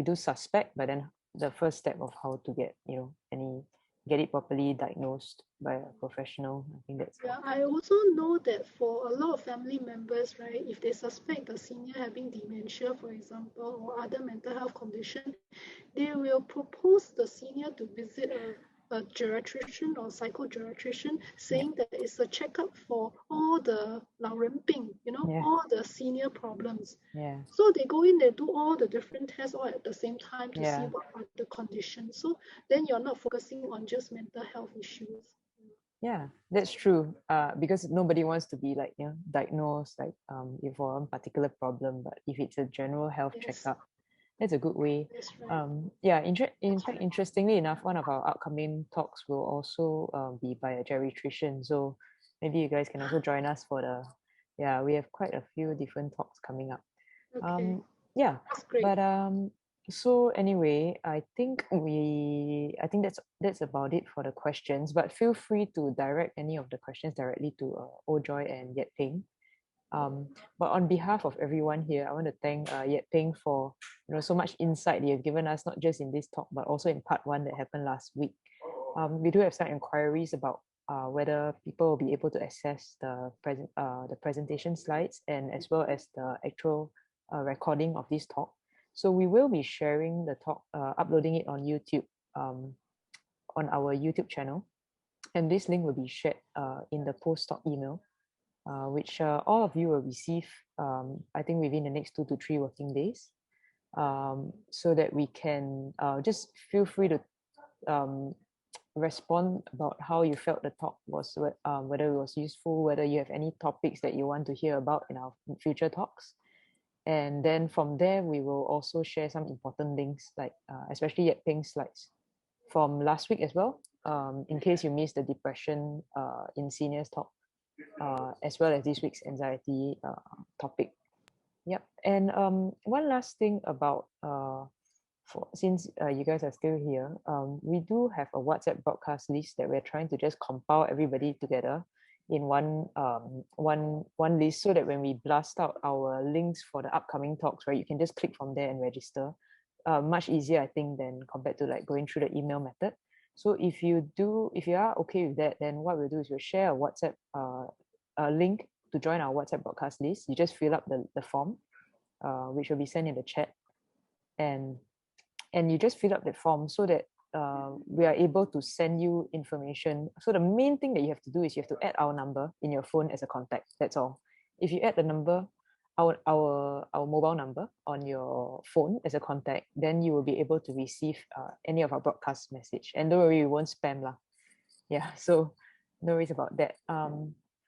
Speaker 1: do suspect, but then the first step of how to get get it properly diagnosed by a professional, I think that's
Speaker 2: Yeah, I also know that for a lot of family members, right, if they suspect the senior having dementia, for example, or other mental health condition, they will propose the senior to visit a geriatrician or psychogeriatrician,
Speaker 1: yeah,
Speaker 2: saying that it's a checkup for all the 老人病,
Speaker 1: yeah,
Speaker 2: all the senior problems.
Speaker 1: yeah,
Speaker 2: So they go in, they do all the different tests all at the same time to see
Speaker 1: yeah.
Speaker 2: what are the conditions. So then you're not focusing on just mental health issues.
Speaker 1: Yeah, that's true. Because nobody wants to be like, diagnosed like for one particular problem, but if it's a general health
Speaker 2: Yes,
Speaker 1: checkup, that's a good way.
Speaker 2: that's right.
Speaker 1: Yeah, in fact, interestingly enough, one of our upcoming talks will also be by a geriatrician. So maybe you guys can also join us for yeah, we have quite a few different talks coming up.
Speaker 2: Okay,
Speaker 1: Yeah,
Speaker 2: that's great.
Speaker 1: but so anyway, I think that's about it for the questions. But feel free to direct any of the questions directly to Ojoy and Yet Ping. But on behalf of everyone here, I want to thank Yet Ping for so much insight you've given us, not just in this talk, but also in part one that happened last week. We do have some inquiries about whether people will be able to access the presentation slides and as well as the actual recording of this talk. So we will be sharing the talk, uploading it on YouTube, on our YouTube channel, and this link will be shared in the post-talk email, which all of you will receive, I think within the next 2 to 3 working days, so that we can just feel free to respond about how you felt the talk was, whether it was useful, whether you have any topics that you want to hear about in our future talks. And then from there, we will also share some important links, like especially Yet Ping's slides from last week as well, in case you missed the depression in seniors talk, as well as this week's anxiety topic. Yep. And one last thing about since you guys are still here, we do have a WhatsApp broadcast list that we're trying to just compile everybody together in one list, so that when we blast out our links for the upcoming talks, right, you can just click from there and register. Much easier, I think, than compared to like going through the email method. So if you are okay with that, then what we'll do is we'll share a WhatsApp link to join our WhatsApp broadcast list. You just fill up the form, which will be sent in the chat, and you just fill up the form so that we are able to send you information. So the main thing that you have to do is you have to add our number in your phone as a contact. That's all. If you add the number, our mobile number on your phone as a contact, then you will be able to receive any of our broadcast message. And don't worry, we won't spam lah. Yeah, so no worries about that.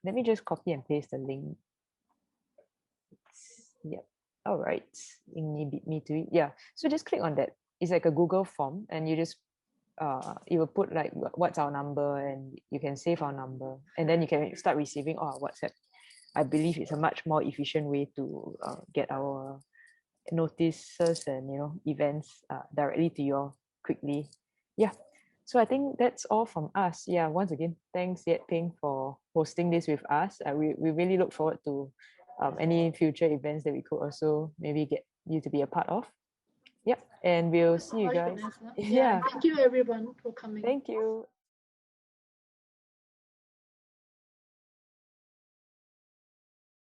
Speaker 1: Let me just copy and paste the link. Yep. All right. You need me to, yeah. So just click on that. It's like a Google form, and you just you will put like what's our number, and you can save our number, and then you can start receiving our WhatsApp. I believe it's a much more efficient way to get our notices and events directly to you all quickly. Yeah. So I think that's all from us. Yeah. Once again, thanks Yet Peng for hosting this with us. We really look forward to any future events that we could also maybe get you to be a part of. Yep. And we'll see you guys.
Speaker 2: Yeah. Thank you everyone for coming.
Speaker 1: Thank you.